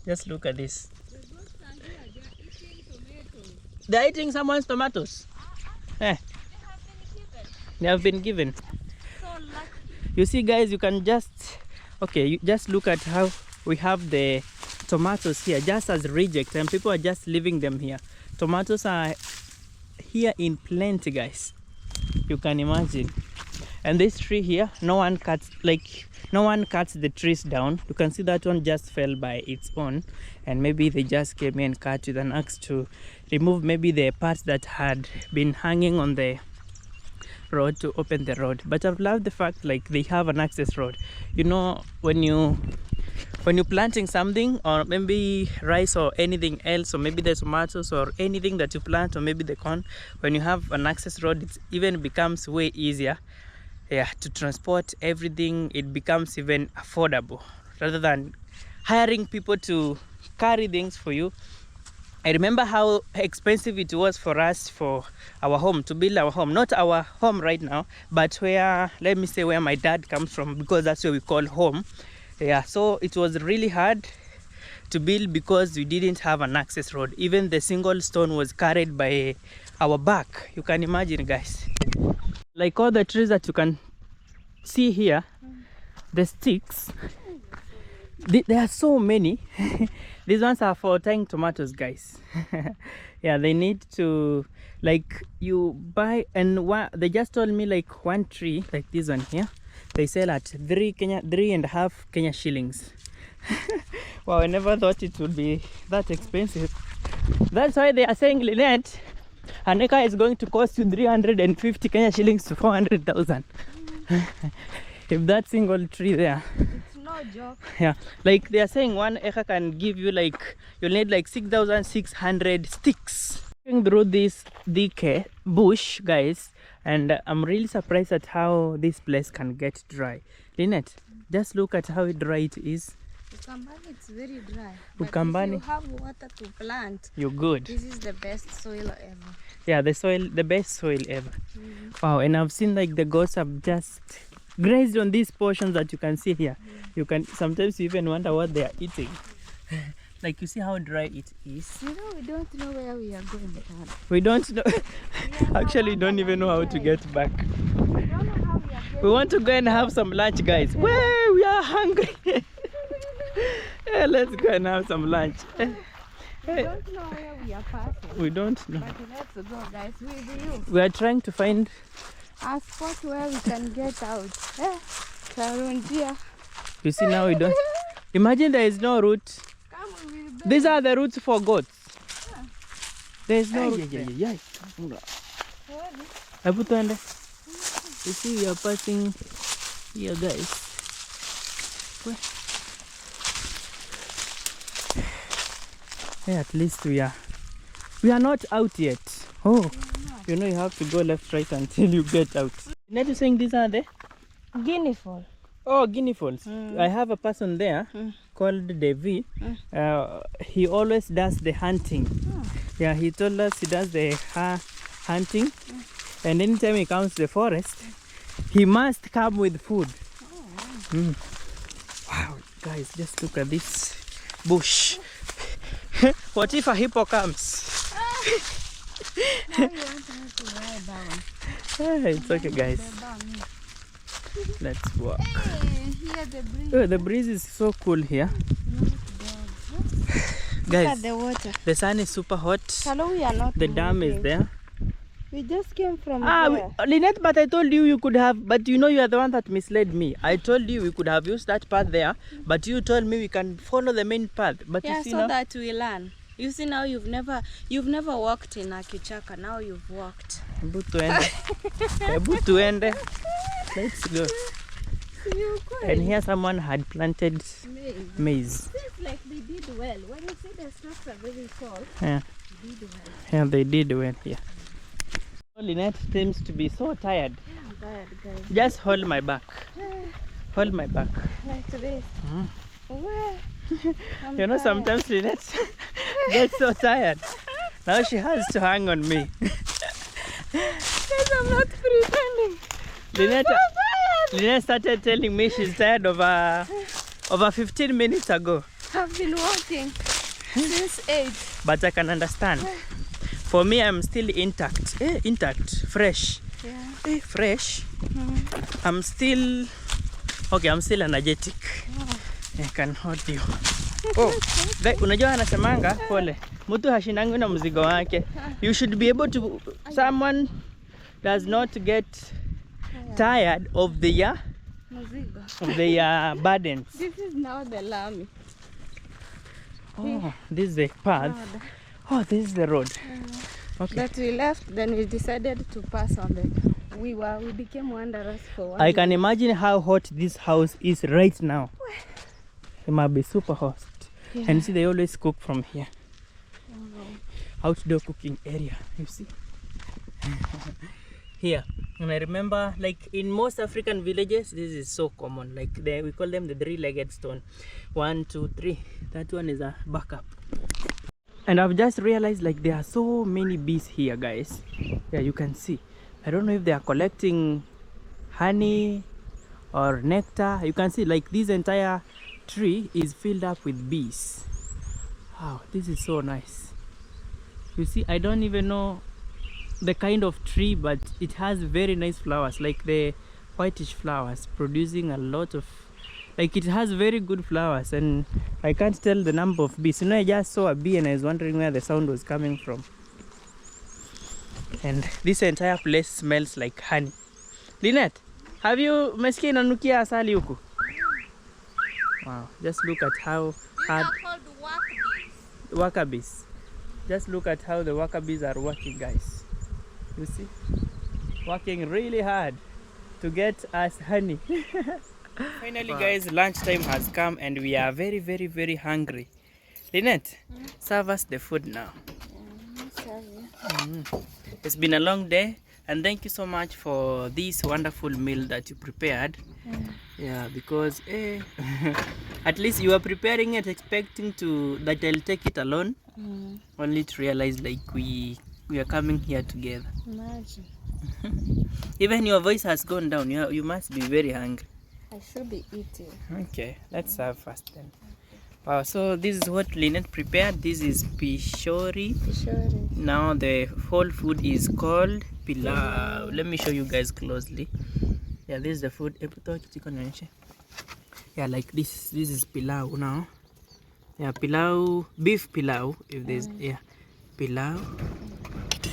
just look at this. They're eating someone's tomatoes. They have been given. So lucky. You see guys, you can just, you just look at how we have the tomatoes here just as reject, and people are just leaving them here. Tomatoes are here in plenty, guys. You can imagine. And this tree here, no one cuts the trees down. You can see that one just fell by its own, and maybe they just came in and cut with an axe to remove maybe the parts that had been hanging on the road to open the road. But I've loved the fact like they have an access road. You know, when you're planting something, or maybe rice or anything else, or maybe the tomatoes or anything that you plant, or maybe the corn, when you have an access road, it even becomes way easier to transport everything. It becomes even affordable rather than hiring people to carry things for you. I remember how expensive it was for us, for our home, to build our home. Not our home right now, but let me say where my dad comes from, because that's where we call home. So it was really hard to build because we didn't have an access road. Even the single stone was carried by our back. You can imagine, guys. Like all the trees that you can see here, the sticks, there are so many. These ones are for tying tomatoes, guys. They need to, like, you buy, and they just told me like one tree like this one here, they sell at 3.5 Kenya shillings. Wow, I never thought it would be that expensive. That's why they are saying, Lynette, an acre is going to cost you 350 Kenya shillings to 400,000. If that single tree there. It's no joke. Like they are saying 1 acre can give you like, you'll need like 6,600 sticks. Going through this thick bush, guys, and I'm really surprised at how this place can get dry. Lynette, just look at how dry it is. Ukambani, it's very dry. But Ukambani, if you have water to plant, you're good. this is the best soil ever. Yeah, the best soil ever. Wow, and I've seen like the goats have just grazed on these portions that you can see here. You can sometimes you even wonder what they are eating. Like you see how dry it is. You know, we don't know where we are going, Dad. We don't know. Actually, we don't even know how to get back. We don't know how we are going. We want to go and have some lunch, guys. Well, we are hungry. Yeah, let's go and have some lunch. We don't know where we are passing. We don't know. But let's go, guys, with you. We are trying to find A spot where we can get out. Tarunjia. You see now we don't. Imagine there is no route. These are the routes for goats. There is no route. Hebu tuende. You see we are passing here, guys. Yeah, at least we are not out yet. Oh, you know you have to go left, right until you get out. Net is saying these are the Guinea fowl. Oh, guinea fowls. I have a person there called Devi. He always does the hunting. Yeah, he told us he does the hunting. And anytime he comes to the forest, he must come with food. Wow, guys, just look at this bush. What if a hippo comes? Now you want me to lie down. It's okay, guys. Let's walk. Hey, here the breeze. Oh, the breeze is so cool here. Look Guys, at the water. the sun is super hot. Hello, we are not The dam is moving. there. We just came from there. Lynette, but I told you could have, but you know you are the one that misled me. I told you we could have used that path there, but you told me we can follow the main path. But Yeah, you see so now, that we learn. You see now you've never walked in a kichaka. Now you've walked. Hebu tuende. Hebu tuende. Let's go. You could. And here someone had planted maize. Seems like they did well. When you see the stalks are very tall, Yeah, they did well. yeah, they did well here. Lynette seems to be so tired. I'm tired, guys. Just hold my back. Hold my back. Like this. Well, I'm You know, tired. sometimes Lynette gets so tired. Now she has to hang on me. Guys, I'm not pretending. Lynette started telling me she's tired over 15 minutes ago. I've been walking since 8. But I can understand. For me, I'm still intact. Intact, fresh. Yeah. Fresh. I'm still energetic. I can hold you. Oh, unajua anasemanga pole. Mtu hashindangi na mzigo wake. You should be able to. Someone does not get tired of their burdens. This is now the Lami. Oh, this is the path. Oh, this is the road. Okay. That we left, then we decided to pass on the. We became wanderers for one. I can imagine how hot this house is right now. It must be super hot. Yeah. And see, they always cook from here. Outdoor cooking area, you see. Here, and I remember, like in most African villages, this is so common. Like we call them the three-legged stone. 1, 2, 3. That one is a backup. And I've just realized, like there are so many bees here, guys. Yeah, you can see. I don't know if they are collecting honey or nectar. You can see, like this entire tree is filled up with bees. Wow, this is so nice. You see, I don't even know the kind of tree, but it has very nice flowers, like the whitish flowers, producing a lot of, like it has very good flowers. And I can't tell the number of bees. You know, I just saw a bee and I was wondering where the sound was coming from. And this entire place smells like honey. Lynette, have you umesikia inanukia asali huku? Wow, just look at how hard worker bees. Just look at how the worker bees are working, guys. You see? Working really hard to get us honey. Finally, guys, lunchtime has come and we are very, very, very hungry. Lynette, serve us the food now. It's been a long day, and thank you so much for this wonderful meal that you prepared. Yeah, because At least you are preparing it, expecting that I'll take it alone. Only to realize like we are coming here together. Imagine. Even your voice has gone down. You must be very hungry. I should be eating. Okay, let's serve first then. Wow, so this is what Lynette prepared. This is pishori. Now the whole food is called pilau. Let me show you guys closely. Yeah, this is the food. Yeah, like this. This is pilau now. Yeah, pilau, beef pilau. If there's pilau,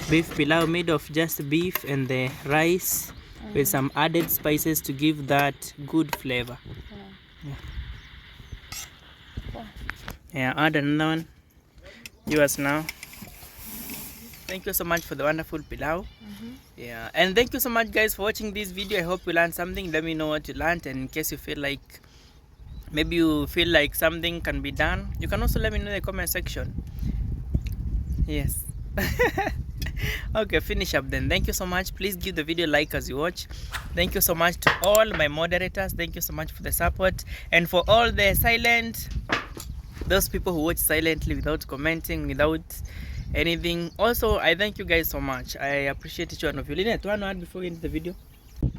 beef pilau made of just beef and the rice with some added spices to give that good flavor. Yeah, add another one. Yours now. Thank you so much for the wonderful pilau. Yeah, and thank you so much guys for watching this video. I hope you learned something. Let me know what you learned, and in case you feel like maybe you feel like something can be done, you can also let me know in the comment section. Yes. Okay, finish up then. Thank you so much. Please give the video a like as you watch. Thank you so much to all my moderators. Thank you so much for the support, and for all the those people who watch silently without commenting, without anything. Also, I thank you guys so much. I appreciate each one of you. Lynette, one word before we end the video.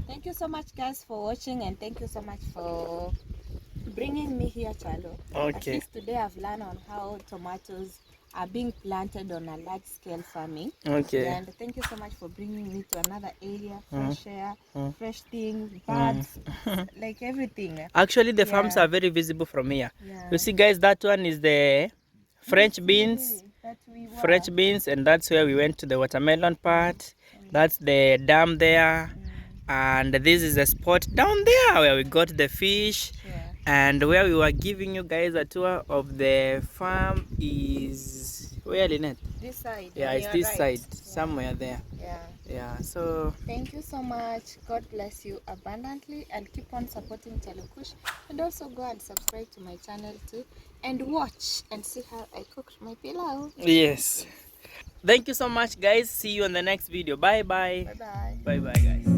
Thank you so much guys for watching, and thank you so much for bringing me here, Chalo. Okay. At least today I've learned on how tomatoes are being planted on a large scale farming. Okay. And thank you so much for bringing me to another area, fresh air, fresh things, birds, like everything. Actually, the farms are very visible from here. Yeah. You see guys, that one is the French beans. French beans, and that's where we went to the watermelon part. That's the dam there. And this is a spot down there where we got the fish. And where we were giving you guys a tour of the farm is where, Lynette? This side. Yeah, it's this side, somewhere there. Yeah, so thank you so much. God bless you abundantly, and keep on supporting Chalukush, and also go and subscribe to my channel too, and watch and see how I cooked my pilau. Yes. Thank you so much guys. See you on the next video. Bye bye. Bye bye. Bye bye guys.